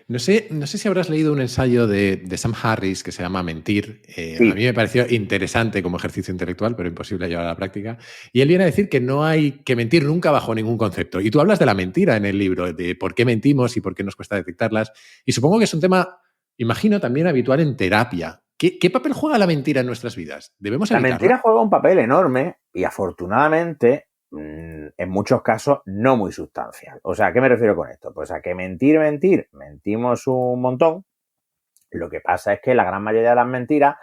No sé si habrás leído un ensayo de Sam Harris que se llama Mentir. Sí. A mí me pareció interesante como ejercicio intelectual, pero imposible llevar a la práctica. Y él viene a decir que no hay que mentir nunca bajo ningún concepto. Y tú hablas de la mentira en el libro, de por qué mentimos y por qué nos cuesta detectarlas. Y supongo que es un tema, imagino, también habitual en terapia. ¿Qué papel juega la mentira en nuestras vidas? ¿Debemos evitarla? La mentira juega un papel enorme y, afortunadamente, en muchos casos no muy sustancial. O sea, ¿a qué me refiero con esto? Pues a que mentimos un montón. Lo que pasa es que la gran mayoría de las mentiras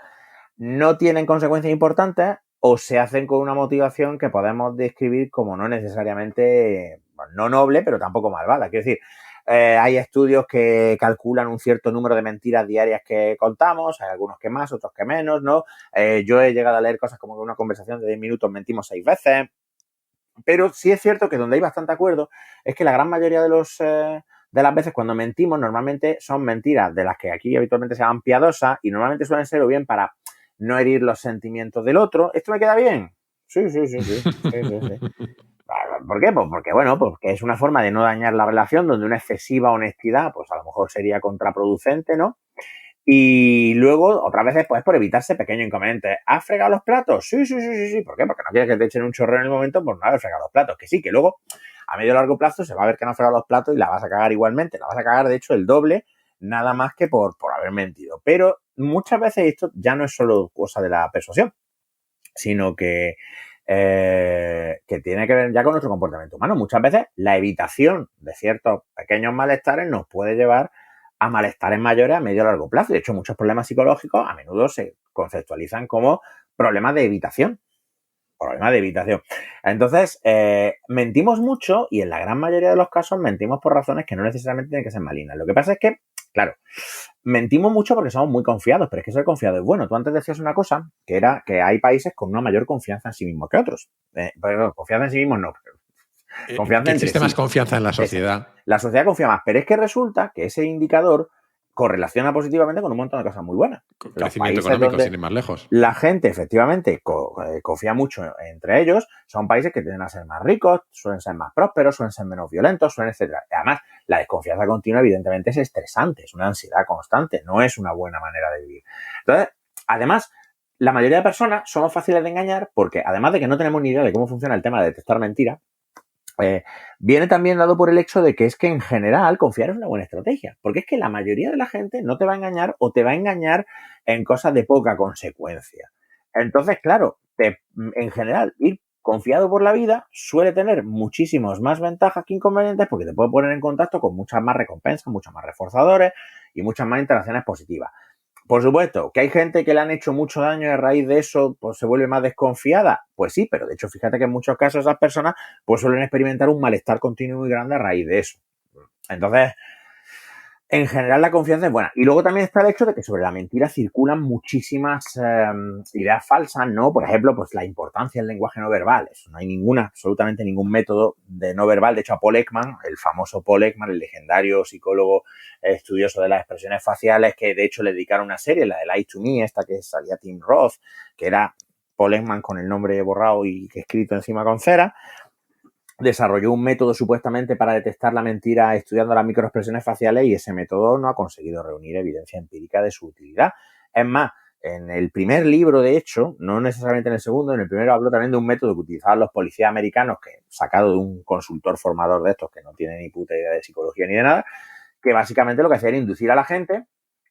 no tienen consecuencias importantes o se hacen con una motivación que podemos describir como no necesariamente, bueno, no noble, pero tampoco malvada. Quiero decir, hay estudios que calculan un cierto número de mentiras diarias que contamos, hay algunos que más, otros que menos, ¿no? Yo he llegado a leer cosas como que en una conversación de 10 minutos mentimos 6 veces. Pero sí es cierto que donde hay bastante acuerdo es que la gran mayoría de las veces cuando mentimos normalmente son mentiras de las que aquí habitualmente se llaman piadosas, y normalmente suelen ser o bien para no herir los sentimientos del otro. ¿Esto me queda bien? Sí. ¿Por qué? Pues porque, bueno, porque es una forma de no dañar la relación, donde una excesiva honestidad pues a lo mejor sería contraproducente, ¿no? Y luego, otras veces, pues por evitarse pequeños inconvenientes. ¿Has fregado los platos? Sí, sí, sí, sí, sí. ¿Por qué? Porque no quieres que te echen un chorreo en el momento por no haber fregado los platos. Que sí, que luego, a medio o largo plazo, se va a ver que no has fregado los platos y la vas a cagar igualmente. La vas a cagar, de hecho, el doble, nada más que por haber mentido. Pero muchas veces esto ya no es solo cosa de la persuasión, sino que tiene que ver ya con nuestro comportamiento humano. Muchas veces la evitación de ciertos pequeños malestares nos puede llevar a malestares mayores a medio o largo plazo. De hecho, muchos problemas psicológicos a menudo se conceptualizan como problemas de evitación. Problemas de evitación. Entonces, mentimos mucho y en la gran mayoría de los casos mentimos por razones que no necesariamente tienen que ser malignas. Lo que pasa es que, claro, mentimos mucho porque somos muy confiados, pero es que ser confiado es bueno. Tú antes decías una cosa, que era que hay países con una mayor confianza en sí mismos que otros. Pero confianza en sí mismos no. Confianza que entre existe sí. más confianza en la sociedad. Exacto. La sociedad confía más, pero es que resulta que ese indicador correlaciona positivamente con un montón de cosas muy buenas. Con Los crecimiento países económico, donde sin ir más lejos. la gente efectivamente confía mucho entre ellos, son países que tienden a ser más ricos, suelen ser más prósperos, suelen ser menos violentos, suelen etcétera. Además, la desconfianza continua evidentemente es estresante, es una ansiedad constante, no es una buena manera de vivir. Entonces, además, la mayoría de personas somos fáciles de engañar porque además de que no tenemos ni idea de cómo funciona el tema de detectar mentiras, viene también dado por el hecho de que es que en general confiar es una buena estrategia, porque es que la mayoría de la gente no te va a engañar o te va a engañar en cosas de poca consecuencia. Entonces, claro, en general ir confiado por la vida suele tener muchísimas más ventajas que inconvenientes porque te puede poner en contacto con muchas más recompensas, muchos más reforzadores y muchas más interacciones positivas. Por supuesto, que hay gente que le han hecho mucho daño y a raíz de eso pues, se vuelve más desconfiada. Pues sí, pero de hecho fíjate que en muchos casos esas personas pues suelen experimentar un malestar continuo muy grande a raíz de eso. Entonces, en general la confianza es buena. Y luego también está el hecho de que sobre la mentira circulan muchísimas ideas falsas, ¿no? Por ejemplo, pues la importancia del lenguaje no verbal. Eso no hay absolutamente ningún método de no verbal. De hecho, a Paul Ekman, el famoso Paul Ekman, el legendario psicólogo estudioso de las expresiones faciales, que de hecho le dedicaron una serie, la de Lie to Me, esta que salía Tim Roth, que era Paul Ekman con el nombre borrado y escrito encima con cera, desarrolló un método supuestamente para detectar la mentira estudiando las microexpresiones faciales y ese método no ha conseguido reunir evidencia empírica de su utilidad. Es más, en el primer libro, de hecho, no necesariamente en el segundo, en el primero habló también de un método que utilizaban los policías americanos, que sacado de un consultor formador de estos que no tiene ni puta idea de psicología ni de nada, que básicamente lo que hacía era inducir a la gente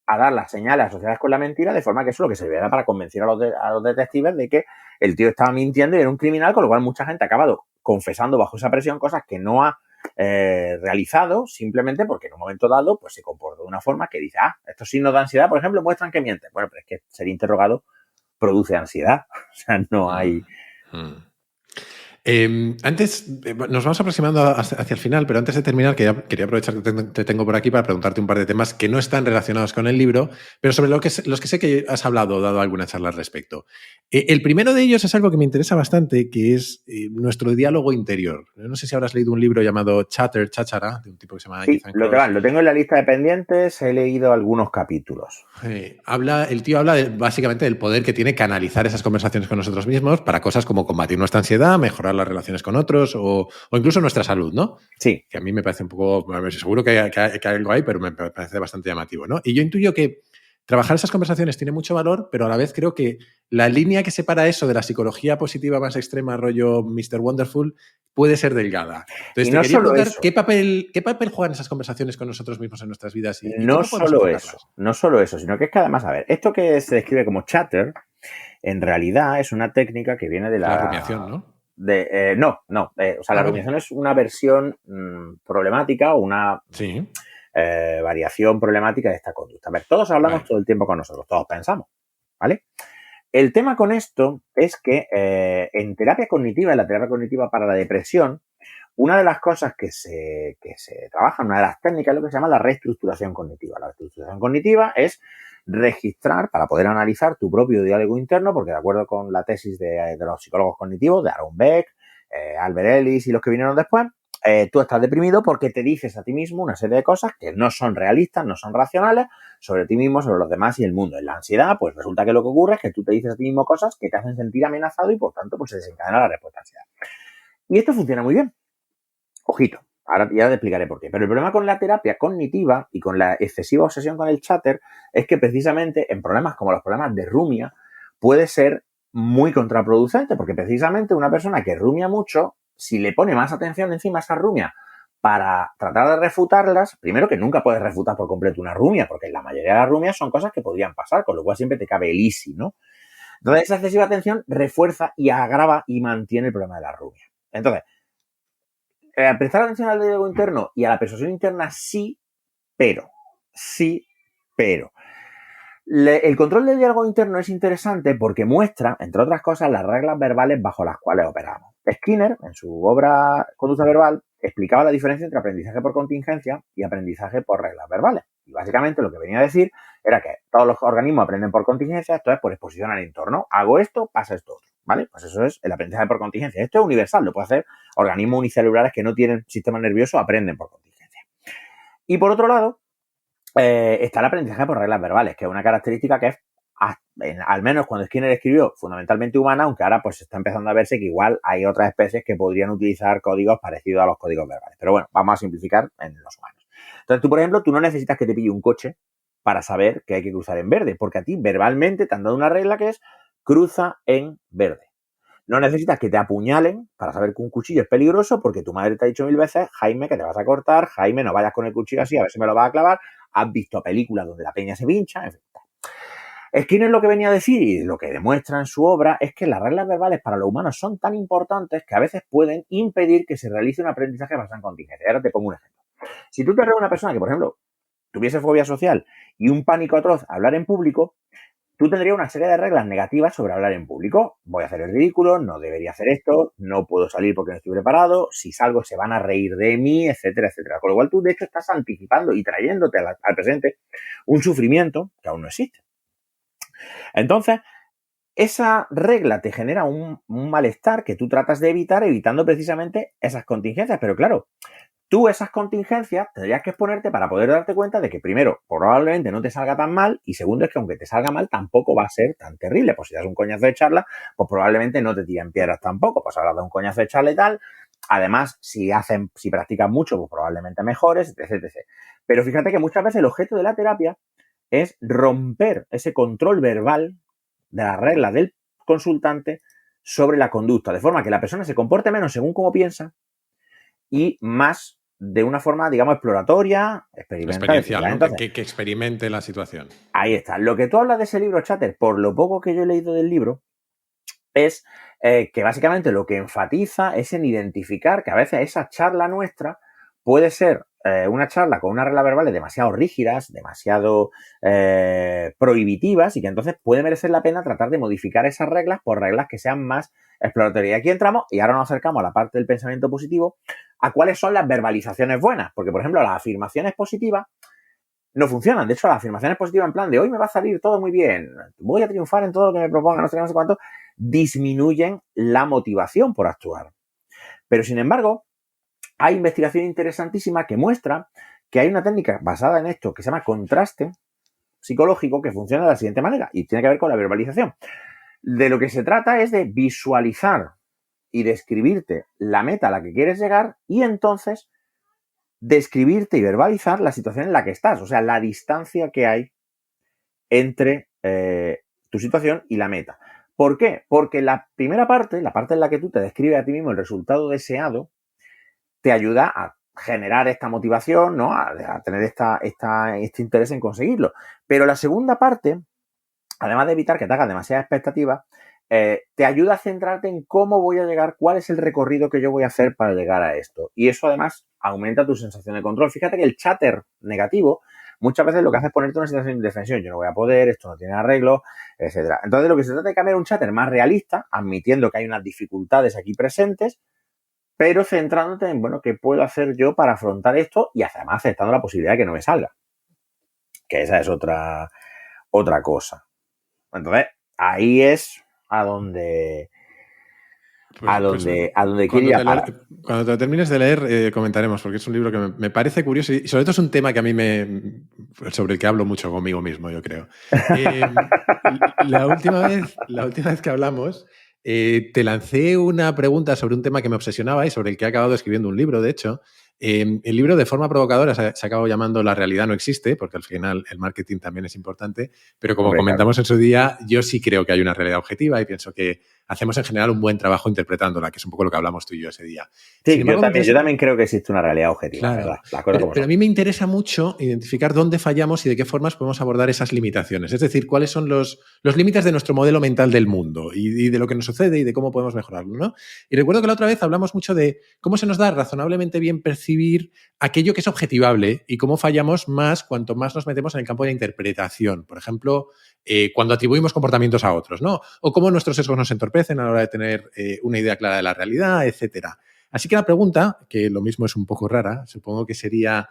a dar las señales asociadas con la mentira, de forma que eso es lo que servía para convencer a los detectives de que el tío estaba mintiendo y era un criminal, con lo cual mucha gente ha acabado confesando bajo esa presión cosas que no ha realizado simplemente porque en un momento dado pues se comportó de una forma que dice, estos signos de ansiedad, por ejemplo, muestran que miente. Bueno, pero es que ser interrogado produce ansiedad. O sea, no hay... Antes, nos vamos aproximando hacia el final, pero antes de terminar, quería aprovechar que te tengo por aquí para preguntarte un par de temas que no están relacionados con el libro, pero sobre los que sé que has hablado o dado alguna charla al respecto. El primero de ellos es algo que me interesa bastante, que es nuestro diálogo interior. No sé si habrás leído un libro llamado Cháchara, de un tipo que se llama Sí, Ethan Kross. lo tengo en la lista de pendientes, he leído algunos capítulos. El tío habla básicamente del poder que tiene canalizar esas conversaciones con nosotros mismos para cosas como combatir nuestra ansiedad, mejorar las relaciones con otros o incluso nuestra salud, ¿no? Sí. Que a mí me parece un poco, seguro que hay algo ahí, pero me parece bastante llamativo, ¿no? Y yo intuyo que trabajar esas conversaciones tiene mucho valor, pero a la vez creo que la línea que separa eso de la psicología positiva más extrema, rollo Mr. Wonderful, puede ser delgada. Entonces, te quería preguntar ¿qué papel juegan esas conversaciones con nosotros mismos en nuestras vidas y cómo podemos enfocarlas? No solo eso, sino que es que además, a ver, esto que se describe como chatter, en realidad es una técnica que viene de la rumiación, ¿no? La rumiación es una versión problemática o una variación problemática de esta conducta. A ver, todos hablamos todo el tiempo con nosotros, todos pensamos, ¿vale? El tema con esto es que en terapia cognitiva, en la terapia cognitiva para la depresión, una de las cosas que se trabaja, una de las técnicas es lo que se llama la reestructuración cognitiva. La reestructuración cognitiva es registrar para poder analizar tu propio diálogo interno, porque de acuerdo con la tesis de los psicólogos cognitivos, de Aaron Beck, Albert Ellis y los que vinieron después, tú estás deprimido porque te dices a ti mismo una serie de cosas que no son realistas, no son racionales sobre ti mismo, sobre los demás y el mundo. En la ansiedad, pues resulta que lo que ocurre es que tú te dices a ti mismo cosas que te hacen sentir amenazado y por tanto pues se desencadena la respuesta a ansiedad. Y esto funciona muy bien. Ojito, Ahora ya te explicaré por qué. Pero el problema con la terapia cognitiva y con la excesiva obsesión con el chatter es que precisamente en problemas como los problemas de rumia puede ser muy contraproducente, porque precisamente una persona que rumia mucho, si le pone más atención encima a esa rumia para tratar de refutarlas, primero que nunca puedes refutar por completo una rumia, porque la mayoría de las rumias son cosas que podrían pasar, con lo cual siempre te cabe el easy, ¿no? Entonces esa excesiva atención refuerza y agrava y mantiene el problema de la rumia. Entonces, prestar atención al diálogo interno y a la persuasión interna sí, pero. Sí, pero. El control del diálogo interno es interesante porque muestra, entre otras cosas, las reglas verbales bajo las cuales operamos. Skinner, en su obra Conducta Verbal, explicaba la diferencia entre aprendizaje por contingencia y aprendizaje por reglas verbales. Y básicamente lo que venía a decir era que todos los organismos aprenden por contingencia, esto es por exposición al entorno. Hago esto, pasa esto otro, ¿vale? Pues eso es el aprendizaje por contingencia. Esto es universal, lo puede hacer organismos unicelulares que no tienen sistema nervioso, aprenden por contingencia. Y por otro lado, está el aprendizaje por reglas verbales, que es una característica que es, al menos cuando Skinner escribió, fundamentalmente humana, aunque ahora pues está empezando a verse que igual hay otras especies que podrían utilizar códigos parecidos a los códigos verbales. Pero bueno, vamos a simplificar en los humanos. Entonces tú, por ejemplo, tú no necesitas que te pille un coche para saber que hay que cruzar en verde, porque a ti verbalmente te han dado una regla que es cruza en verde. No necesitas que te apuñalen para saber que un cuchillo es peligroso, porque tu madre te ha dicho 1000 veces, Jaime, que te vas a cortar, Jaime, no vayas con el cuchillo así, a ver si me lo vas a clavar. Has visto películas donde la peña se pincha, en fin. Skinner lo que venía a decir y lo que demuestra en su obra es que las reglas verbales para los humanos son tan importantes que a veces pueden impedir que se realice un aprendizaje basado en contingencia. Ahora te pongo un ejemplo. Si tú te reúnes a una persona que, por ejemplo, tuviese fobia social y un pánico atroz a hablar en público, tú tendrías una serie de reglas negativas sobre hablar en público. Voy a hacer el ridículo, no debería hacer esto, no puedo salir porque no estoy preparado, si salgo se van a reír de mí, etcétera, etcétera. Con lo cual tú, de hecho, estás anticipando y trayéndote al presente un sufrimiento que aún no existe. Entonces, esa regla te genera un malestar que tú tratas de evitar, evitando precisamente esas contingencias. Pero claro, tú esas contingencias tendrías que exponerte para poder darte cuenta de que, primero, probablemente no te salga tan mal, y segundo, es que aunque te salga mal, tampoco va a ser tan terrible. Pues si das un coñazo de charla, pues probablemente no te tiran piedras tampoco. Pues ahora das un coñazo de charla y tal. Además, si practicas mucho, pues probablemente mejores, etc, etc. Pero fíjate que muchas veces el objeto de la terapia es romper ese control verbal de las reglas del consultante sobre la conducta, de forma que la persona se comporte menos según cómo piensa y más de una forma, digamos, exploratoria, experimental. Experiencial, ¿no? Entonces, que experimente la situación. Ahí está. Lo que tú hablas de ese libro, Chatter, por lo poco que yo he leído del libro, es que básicamente lo que enfatiza es en identificar que a veces esa charla nuestra puede ser una charla con unas reglas verbales demasiado rígidas, demasiado prohibitivas, y que entonces puede merecer la pena tratar de modificar esas reglas por reglas que sean más exploratorias. Y aquí entramos, y ahora nos acercamos a la parte del pensamiento positivo, a cuáles son las verbalizaciones buenas. Porque, por ejemplo, las afirmaciones positivas no funcionan. De hecho, las afirmaciones positivas en plan de hoy me va a salir todo muy bien, voy a triunfar en todo lo que me proponga, no sé cuánto, disminuyen la motivación por actuar. Pero, sin embargo, hay investigación interesantísima que muestra que hay una técnica basada en esto que se llama contraste psicológico que funciona de la siguiente manera y tiene que ver con la verbalización. De lo que se trata es de visualizar y describirte la meta a la que quieres llegar y entonces describirte y verbalizar la situación en la que estás, o sea, la distancia que hay entre tu situación y la meta. ¿Por qué? Porque la primera parte, la parte en la que tú te describes a ti mismo el resultado deseado, te ayuda a generar esta motivación, ¿no? A tener este interés en conseguirlo. Pero la segunda parte, además de evitar que te hagas demasiadas expectativas, te ayuda a centrarte en cómo voy a llegar, cuál es el recorrido que yo voy a hacer para llegar a esto. Y eso además aumenta tu sensación de control. Fíjate que el chatter negativo muchas veces lo que hace es ponerte en una situación de indefensión. Yo no voy a poder, esto no tiene arreglo, etcétera. Entonces lo que se trata de cambiar un chatter más realista, admitiendo que hay unas dificultades aquí presentes, pero centrándote en, bueno, ¿qué puedo hacer yo para afrontar esto? Y además aceptando la posibilidad de que no me salga. Que esa es otra cosa. Entonces, ahí es a donde quiero ir a parar. Cuando te termines de leer, comentaremos, porque es un libro que me parece curioso y sobre todo es un tema que a mí sobre el que hablo mucho conmigo mismo, yo creo. La última vez que hablamos, te lancé una pregunta sobre un tema que me obsesionaba y sobre el que he acabado escribiendo un libro, de hecho, El libro, de forma provocadora, se ha acabado llamando La realidad no existe, porque al final el marketing también es importante, pero como comentamos en su día, yo sí creo que hay una realidad objetiva y pienso que hacemos en general un buen trabajo interpretándola, que es un poco lo que hablamos tú y yo ese día. Sí, embargo, yo también creo que existe una realidad objetiva, claro, ¿verdad? Las cosas pero a mí me interesa mucho identificar dónde fallamos y de qué formas podemos abordar esas limitaciones. Es decir, cuáles son los límites de nuestro modelo mental del mundo y de lo que nos sucede y de cómo podemos mejorarlo, ¿no? Y recuerdo que la otra vez hablamos mucho de cómo se nos da razonablemente bien percibir aquello que es objetivable y cómo fallamos más cuanto más nos metemos en el campo de la interpretación. Por ejemplo, cuando atribuimos comportamientos a otros, ¿no? O cómo nuestros sesgos nos entorpecen a la hora de tener una idea clara de la realidad, etcétera. Así que la pregunta, que lo mismo es un poco rara, supongo que sería,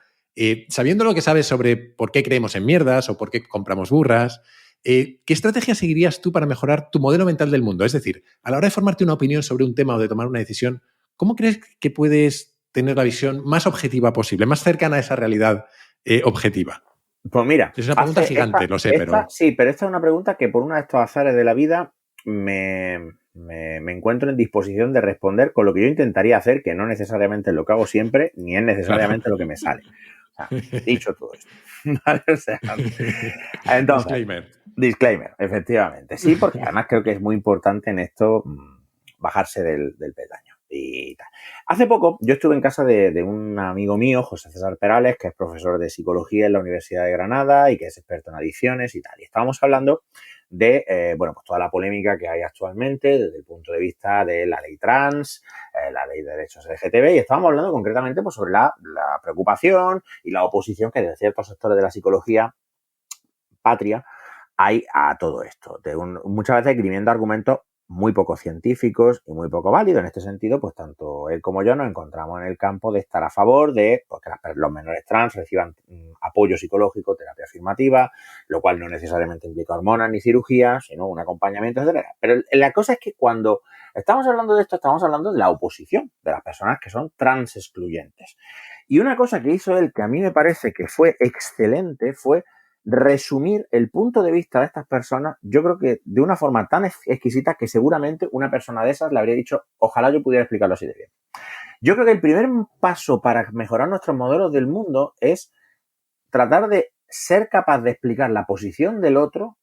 sabiendo lo que sabes sobre por qué creemos en mierdas o por qué compramos burras, ¿qué estrategia seguirías tú para mejorar tu modelo mental del mundo? Es decir, a la hora de formarte una opinión sobre un tema o de tomar una decisión, ¿cómo crees que puedes tener la visión más objetiva posible, más cercana a esa realidad objetiva? Pues mira, es una pregunta gigante, lo sé, pero... Sí, pero esta es una pregunta que por uno de estos azares de la vida me encuentro en disposición de responder con lo que yo intentaría hacer, que no necesariamente es lo que hago siempre, ni es necesariamente lo que me sale. O sea, dicho todo esto. ¿Vale? O sea, entonces, disclaimer, efectivamente. Sí, porque además creo que es muy importante en esto bajarse del peldaño. Y tal. Hace poco yo estuve en casa de un amigo mío, José César Perales, que es profesor de psicología en la Universidad de Granada y que es experto en adicciones y tal. Y estábamos hablando de, pues toda la polémica que hay actualmente desde el punto de vista de la ley trans, la ley de derechos LGTB, y estábamos hablando concretamente pues, sobre la preocupación y la oposición que de ciertos sectores de la psicología patria hay a todo esto. Muchas veces esgrimiendo argumentos muy poco científicos y muy poco válidos. En este sentido, pues tanto él como yo nos encontramos en el campo de estar a favor de pues, que los menores trans reciban apoyo psicológico, terapia afirmativa, lo cual no necesariamente implica hormonas ni cirugías, sino un acompañamiento, etc. Pero la cosa es que cuando estamos hablando de esto, estamos hablando de la oposición, de las personas que son trans excluyentes. Y una cosa que hizo él, que a mí me parece que fue excelente, fue resumir el punto de vista de estas personas, yo creo que de una forma tan exquisita que seguramente una persona de esas le habría dicho, ojalá yo pudiera explicarlo así de bien. Yo creo que el primer paso para mejorar nuestros modelos del mundo es tratar de ser capaz de explicar la posición del otro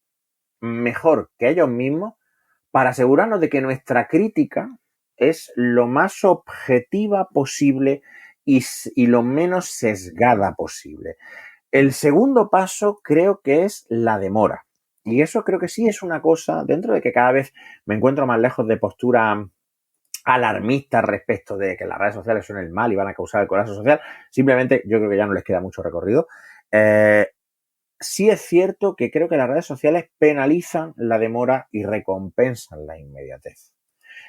mejor que ellos mismos para asegurarnos de que nuestra crítica es lo más objetiva posible y lo menos sesgada posible. El segundo paso creo que es la demora. Y eso creo que sí es una cosa, dentro de que cada vez me encuentro más lejos de postura alarmista respecto de que las redes sociales son el mal y van a causar el colapso social, simplemente yo creo que ya no les queda mucho recorrido. Sí es cierto que creo que las redes sociales penalizan la demora y recompensan la inmediatez.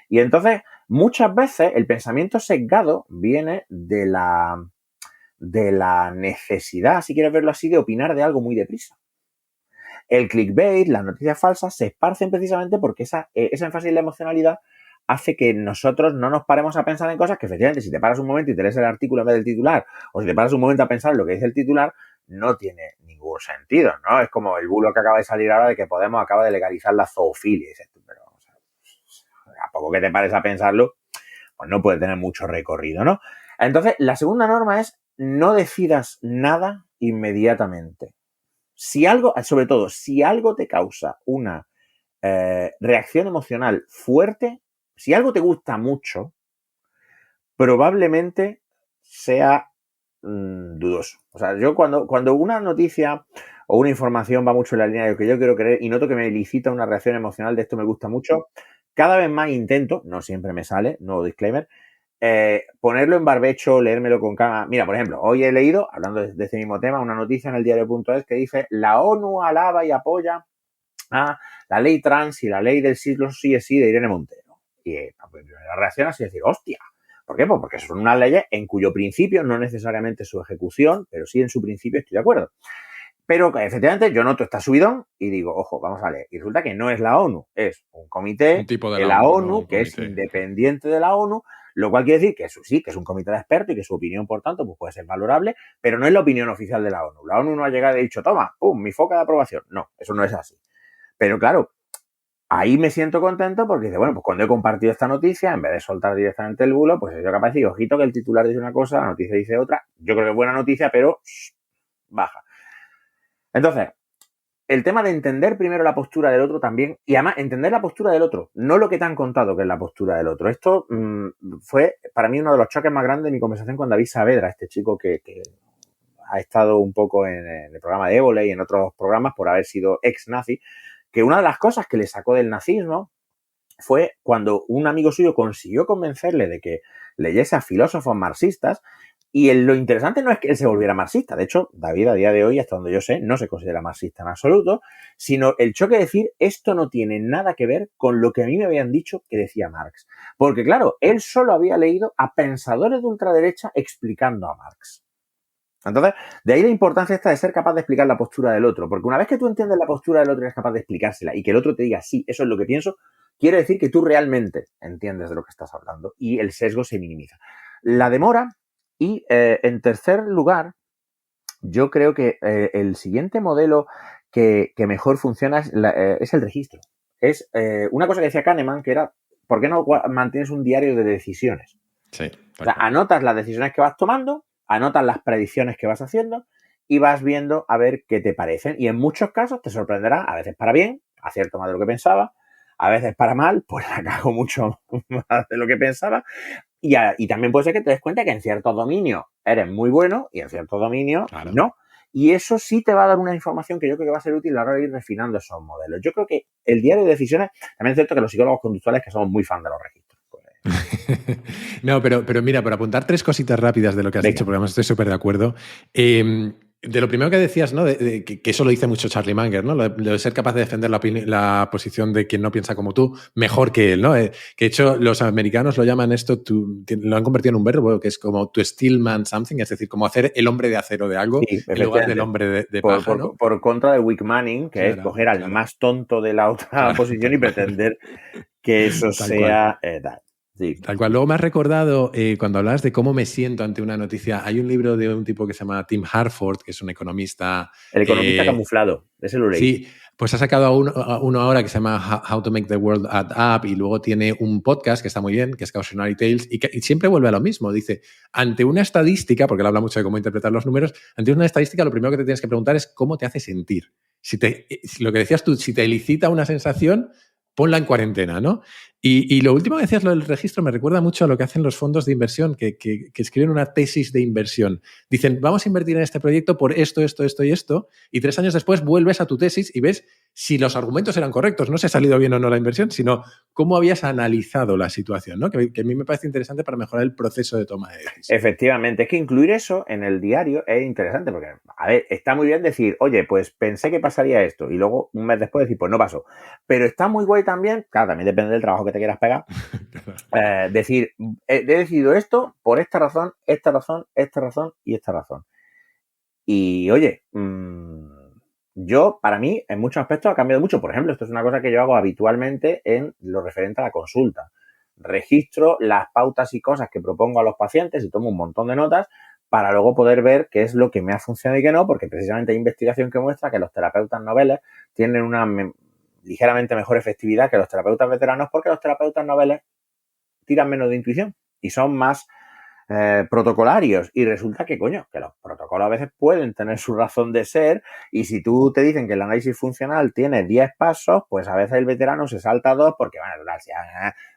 Y entonces, muchas veces el pensamiento sesgado viene de la necesidad, si quieres verlo así, de opinar de algo muy deprisa. El clickbait, las noticias falsas se esparcen precisamente porque esa énfasis en la emocionalidad hace que nosotros no nos paremos a pensar en cosas que efectivamente si te paras un momento y te lees el artículo en vez del titular o si te paras un momento a pensar en lo que dice el titular no tiene ningún sentido, ¿no? Es como el bulo que acaba de salir ahora de que Podemos acaba de legalizar la zoofilia. Y dices tú, pero vamos a poco que te pares a pensarlo, pues no puede tener mucho recorrido, ¿no? Entonces, la segunda norma es no decidas nada inmediatamente. Si algo, sobre todo, si algo te causa una reacción emocional fuerte, si algo te gusta mucho, probablemente sea dudoso. O sea, yo cuando una noticia o una información va mucho en la línea de lo que yo quiero creer y noto que me elicita una reacción emocional de esto me gusta mucho, cada vez más intento, no siempre me sale, nuevo disclaimer, ponerlo en barbecho, leérmelo con calma. Mira, por ejemplo, hoy he leído, hablando de este mismo tema, una noticia en el diario.es que dice la ONU alaba y apoya a la ley trans y la ley del siglo sí es sí de Irene Montero. Y la reacción es decir, hostia. ¿Por qué? Pues porque son unas leyes en cuyo principio, no necesariamente su ejecución, pero sí en su principio estoy de acuerdo. Pero efectivamente yo noto esta subidón y digo, ojo, vamos a leer. Y resulta que no es la ONU, es un comité de la ONU, ¿no? Que es independiente de la ONU, lo cual quiere decir que eso sí, que es un comité de expertos y que su opinión, por tanto, pues puede ser valorable, pero no es la opinión oficial de la ONU. La ONU no ha llegado y ha dicho, toma, pum, mi foca de aprobación. No, eso no es así. Pero claro, ahí me siento contento porque dice, bueno, pues cuando he compartido esta noticia, en vez de soltar directamente el bulo, pues yo capaz de decir, ojito que el titular dice una cosa, la noticia dice otra. Yo creo que es buena noticia, pero baja. Entonces, el tema de entender primero la postura del otro también, y además entender la postura del otro, no lo que te han contado que es la postura del otro. Esto fue para mí uno de los choques más grandes de mi conversación con David Saavedra, este chico que ha estado un poco en el programa de Évole y en otros programas por haber sido ex-nazi, que una de las cosas que le sacó del nazismo fue cuando un amigo suyo consiguió convencerle de que leyese a filósofos marxistas. Y lo interesante no es que él se volviera marxista. De hecho, David a día de hoy, hasta donde yo sé, no se considera marxista en absoluto, sino el choque de decir esto no tiene nada que ver con lo que a mí me habían dicho que decía Marx. Porque claro, él solo había leído a pensadores de ultraderecha explicando a Marx. Entonces, de ahí la importancia esta de ser capaz de explicar la postura del otro. Porque una vez que tú entiendes la postura del otro y eres capaz de explicársela y que el otro te diga, sí, eso es lo que pienso, quiere decir que tú realmente entiendes de lo que estás hablando y el sesgo se minimiza. La demora. Y en tercer lugar, yo creo que el siguiente modelo que mejor funciona es el registro. Es una cosa que decía Kahneman, que era, ¿por qué no mantienes un diario de decisiones? Sí. O sea, anotas las decisiones que vas tomando, anotas las predicciones que vas haciendo y vas viendo a ver qué te parecen. Y en muchos casos te sorprenderá, a veces para bien, acierto más de lo que pensaba, a veces para mal, pues la cago mucho más de lo que pensaba. Y también puede ser que te des cuenta que en ciertos dominios eres muy bueno y en ciertos dominios no. Y eso sí te va a dar una información que yo creo que va a ser útil a la hora de ir refinando esos modelos. Yo creo que el diario de decisiones, también es cierto que los psicólogos conductuales que somos muy fan de los registros. No, pero mira, por apuntar 3 cositas rápidas de lo que has dicho, porque además estoy súper de acuerdo. De lo primero que decías, ¿no? Que eso lo dice mucho Charlie Munger, ¿no? Lo de ser capaz de defender la posición de quien no piensa como tú mejor que él, ¿no? Que de hecho los americanos lo llaman esto, lo han convertido en un verbo que es como to steel man something, es decir, como hacer el hombre de acero de algo en lugar del hombre de paja, ¿no? Por contra del weak manning, que es coger al más tonto de la otra posición y pretender que eso sea tal. Sí. Tal cual. Luego me has recordado, cuando hablabas de cómo me siento ante una noticia, hay un libro de un tipo que se llama Tim Harford, que es un economista... El economista camuflado, ese lo leí. Sí, pues ha sacado a uno ahora que se llama How to Make the World Add Up y luego tiene un podcast que está muy bien, que es Cautionary Tales, y siempre vuelve a lo mismo. Dice, ante una estadística, porque él habla mucho de cómo interpretar los números, ante una estadística lo primero que te tienes que preguntar es cómo te hace sentir. Lo que decías tú, si te elicita una sensación, ponla en cuarentena, ¿no? Y lo último que decías, lo del registro, me recuerda mucho a lo que hacen los fondos de inversión, que escriben una tesis de inversión. Dicen, vamos a invertir en este proyecto por esto, esto, esto y esto, y 3 años después vuelves a tu tesis y ves si los argumentos eran correctos, no si ha salido bien o no la inversión, sino cómo habías analizado la situación, ¿no? Que a mí me parece interesante para mejorar el proceso de toma de decisión. Efectivamente, es que incluir eso en el diario es interesante, porque, a ver, está muy bien decir, oye, pues pensé que pasaría esto, y luego un mes después decir, pues no pasó. Pero está muy guay también, claro, también depende del trabajo que te quieras pegar, decir, he decidido esto por esta razón, esta razón, esta razón y esta razón. Y oye, yo, para mí, en muchos aspectos ha cambiado mucho. Por ejemplo, esto es una cosa que yo hago habitualmente en lo referente a la consulta. Registro las pautas y cosas que propongo a los pacientes y tomo un montón de notas para luego poder ver qué es lo que me ha funcionado y qué no, porque precisamente hay investigación que muestra que los terapeutas noveles tienen una ligeramente mejor efectividad que los terapeutas veteranos porque los terapeutas noveles tiran menos de intuición y son más protocolarios, y resulta que, coño, que los protocolos a veces pueden tener su razón de ser, y si tú te dicen que el análisis funcional tiene 10 pasos, pues a veces el veterano se salta 2 porque, bueno,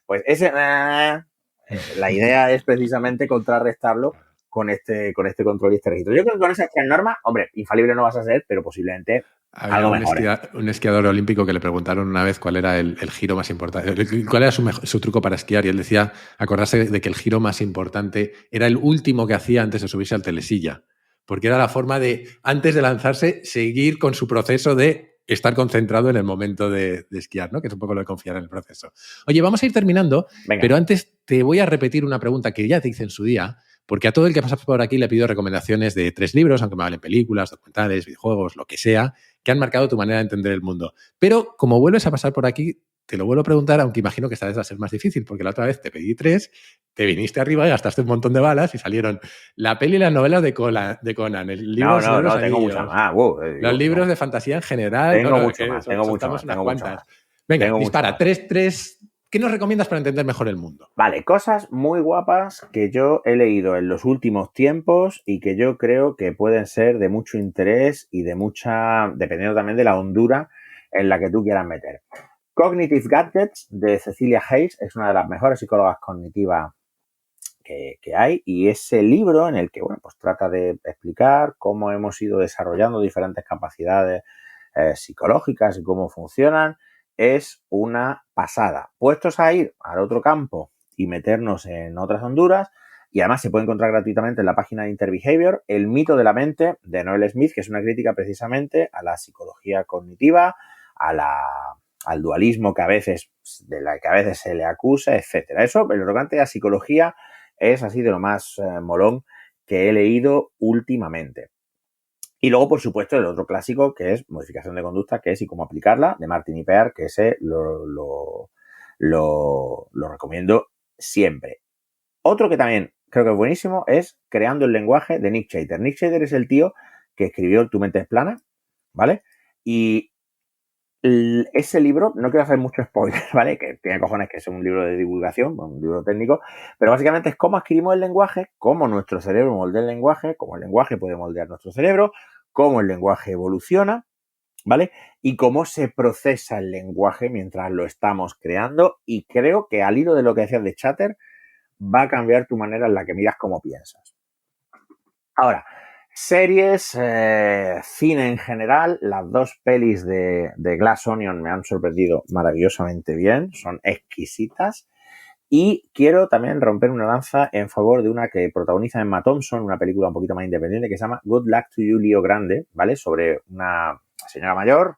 pues ese la idea es precisamente contrarrestarlo con este control y este registro. Yo creo que con esas 3 normas, hombre, infalible no vas a ser, pero posiblemente algo mejor. Un esquiador olímpico que le preguntaron una vez cuál era el giro más importante, cuál era su truco para esquiar, y él decía, acordarse de que el giro más importante era el último que hacía antes de subirse al telesilla, porque era la forma de, antes de lanzarse, seguir con su proceso de estar concentrado en el momento de esquiar, ¿no? Que es un poco lo de confiar en el proceso. Oye, vamos a ir terminando, pero antes te voy a repetir una pregunta que ya te hice en su día, porque a todo el que pasa por aquí le pido recomendaciones de 3 libros, aunque me valen películas, documentales, videojuegos, lo que sea, que han marcado tu manera de entender el mundo. Pero como vuelves a pasar por aquí, te lo vuelvo a preguntar, aunque imagino que esta vez va a ser más difícil, porque la otra vez te pedí 3, te viniste arriba y gastaste un montón de balas y salieron la peli y las novelas de Conan, el libro no, tengo muchas más. Los libros de fantasía en general. Tengo mucho más. Venga, dispara. Tres. ¿Qué nos recomiendas para entender mejor el mundo? Vale, cosas muy guapas que yo he leído en los últimos tiempos y que yo creo que pueden ser de mucho interés y de mucha, dependiendo también de la hondura en la que tú quieras meter. Cognitive Gadgets de Cecilia Hayes es una de las mejores psicólogas cognitivas que hay, y ese libro en el que, bueno, pues trata de explicar cómo hemos ido desarrollando diferentes capacidades psicológicas y cómo funcionan, es una pasada. Puestos a ir al otro campo y meternos en otras honduras, y además se puede encontrar gratuitamente en la página de Interbehavior, El mito de la mente de Noel Smith, que es una crítica precisamente a la psicología cognitiva, al dualismo que a veces, de la que a veces se le acusa, etcétera. Eso, el tocante a la psicología, es así de lo más molón que he leído últimamente. Y luego, por supuesto, el otro clásico, que es Modificación de Conducta, que es Y cómo aplicarla, de Martin y Peer, que ese lo recomiendo siempre. Otro que también creo que es buenísimo es Creando el lenguaje, de Nick Chater. Nick Chater es el tío que escribió Tu mente es plana, ¿vale? Y ese libro, no quiero hacer mucho spoiler, ¿vale? Que tiene cojones que es un libro de divulgación, un libro técnico, pero básicamente es cómo adquirimos el lenguaje, cómo nuestro cerebro moldea el lenguaje, cómo el lenguaje puede moldear nuestro cerebro, cómo el lenguaje evoluciona, ¿vale? Y cómo se procesa el lenguaje mientras lo estamos creando, y creo que al hilo de lo que decías de Chatter, va a cambiar tu manera en la que miras cómo piensas. Ahora, series, cine en general, las dos pelis de Glass Onion me han sorprendido maravillosamente bien, son exquisitas, y quiero también romper una lanza en favor de una que protagoniza Emma Thompson, una película un poquito más independiente que se llama Good Luck to You, Leo Grande, ¿vale? Sobre una señora mayor,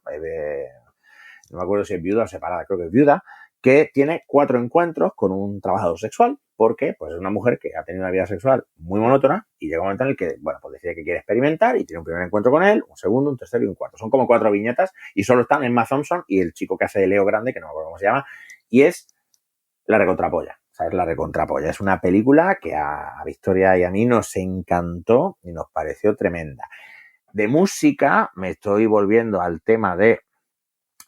no me acuerdo si es viuda o separada, creo que es viuda, que tiene 4 encuentros con un trabajador sexual, porque pues es una mujer que ha tenido una vida sexual muy monótona y llega un momento en el que, bueno, pues decide que quiere experimentar y tiene un primer encuentro con él, un segundo, un tercero y un cuarto. Son como 4 viñetas y solo están Emma Thompson y el chico que hace de Leo Grande, que no me acuerdo cómo se llama, y es la recontrapolla. O sea, es la recontrapolla. Es una película que a Victoria y a mí nos encantó y nos pareció tremenda. De música me estoy volviendo al tema de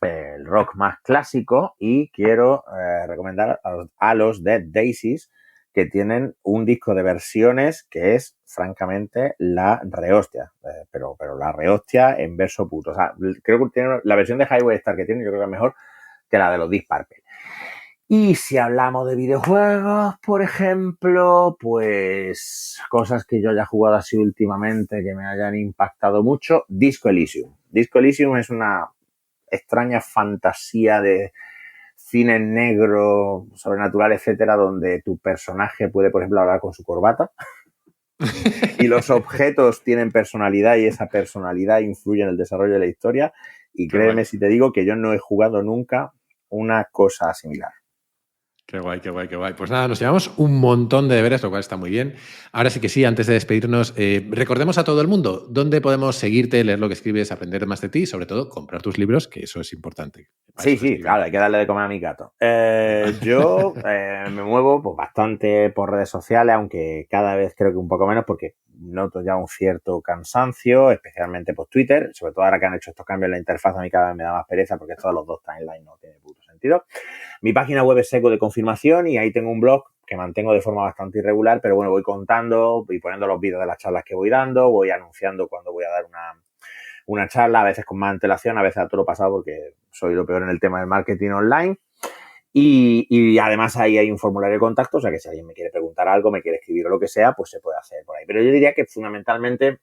el rock más clásico y quiero recomendar a los Dead Daisies, que tienen un disco de versiones que es francamente la rehostia, pero la rehostia en verso puto. O sea, creo que tiene la versión de Highway Star que tiene, yo creo que es mejor que la de los Deep Purple. Y si hablamos de videojuegos, por ejemplo, pues cosas que yo haya jugado así últimamente que me hayan impactado mucho, Disco Elysium. Disco Elysium es una extraña fantasía de cine negro, sobrenatural, etcétera, donde tu personaje puede, por ejemplo, hablar con su corbata y los objetos tienen personalidad y esa personalidad influye en el desarrollo de la historia, y créeme si te digo que yo no he jugado nunca una cosa similar. Qué guay, qué guay, qué guay. Pues nada, nos llevamos un montón de deberes, lo cual está muy bien. Ahora sí que sí, antes de despedirnos, recordemos a todo el mundo dónde podemos seguirte, leer lo que escribes, aprender más de ti y sobre todo comprar tus libros, que eso es importante. Sí, claro, hay que darle de comer a mi gato. Yo me muevo pues, bastante por redes sociales, aunque cada vez creo que un poco menos, porque noto ya un cierto cansancio, especialmente por Twitter, sobre todo ahora que han hecho estos cambios en la interfaz, a mí cada vez me da más pereza porque esto de los dos timelines no tiene puto sentido. Mi página web es Eco de Confirmación y ahí tengo un blog que mantengo de forma bastante irregular, pero bueno, voy contando, voy poniendo los vídeos de las charlas que voy dando, voy anunciando cuando voy a dar una charla, a veces con más antelación, a veces a todo lo pasado porque soy lo peor en el tema del marketing online. Y además ahí hay un formulario de contacto, o sea que si alguien me quiere preguntar algo, me quiere escribir o lo que sea, pues se puede hacer por ahí. Pero yo diría que fundamentalmente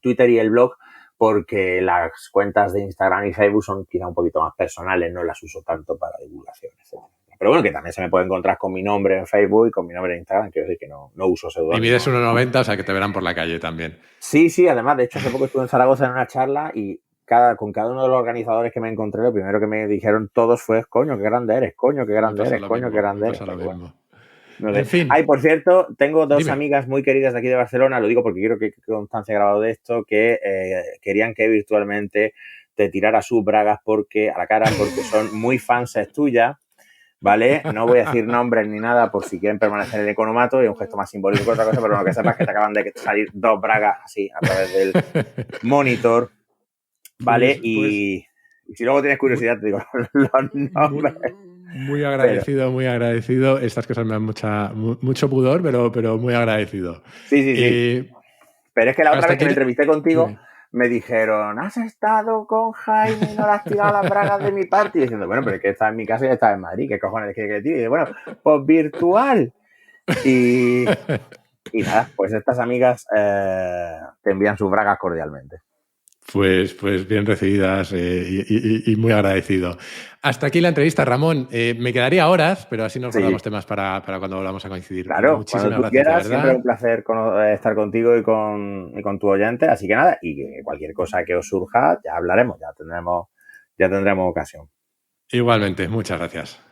Twitter y el blog, porque las cuentas de Instagram y Facebook son quizá un poquito más personales, no las uso tanto para divulgación, etc. Pero bueno, que también se me puede encontrar con mi nombre en Facebook y con mi nombre en Instagram, quiero decir que no uso seudónimo. Y mides 1,90, o sea que te verán por la calle también. Sí, además, de hecho, hace poco estuve en Zaragoza en una charla y con cada uno de los organizadores que me encontré, lo primero que me dijeron todos fue, coño, qué grande eres, coño, qué grande eres, coño, qué grande eres. Bueno, no sé. En fin. Ay, por cierto, tengo dos amigas muy queridas de aquí de Barcelona, lo digo porque quiero que constancia grabado de esto, que querían que virtualmente te tirara sus bragas a la cara porque son muy fans tuyas, ¿vale? No voy a decir nombres ni nada por si quieren permanecer en el economato, y un gesto más simbólico que otra cosa, pero bueno, que sepas que te acaban de salir 2 bragas así a través del monitor, ¿vale? Y si luego tienes curiosidad, te digo los nombres. Muy agradecido, muy agradecido. Estas cosas me dan mucho pudor, pero muy agradecido. Sí. Pero es que la otra vez que me entrevisté contigo, Dime. me dijeron, ¿has estado con Jaime y no le has tirado las bragas de mi parte? Y diciendo, bueno, pero es que está en mi casa y está en Madrid, ¿qué cojones quiere que le tire? Y dice, bueno, pues virtual. Y nada, pues estas amigas te envían sus bragas cordialmente. Pues bien recibidas y muy agradecido. Hasta aquí la entrevista, Ramón. Me quedaría horas, pero así nos guardamos temas para cuando volvamos a coincidir. Claro, Muchísimas cuando tú gracias, de quieras, siempre es un verdad. placer estar contigo y con tu oyente. Así que nada, y que cualquier cosa que os surja, ya hablaremos, ya tendremos ocasión. Igualmente, muchas gracias.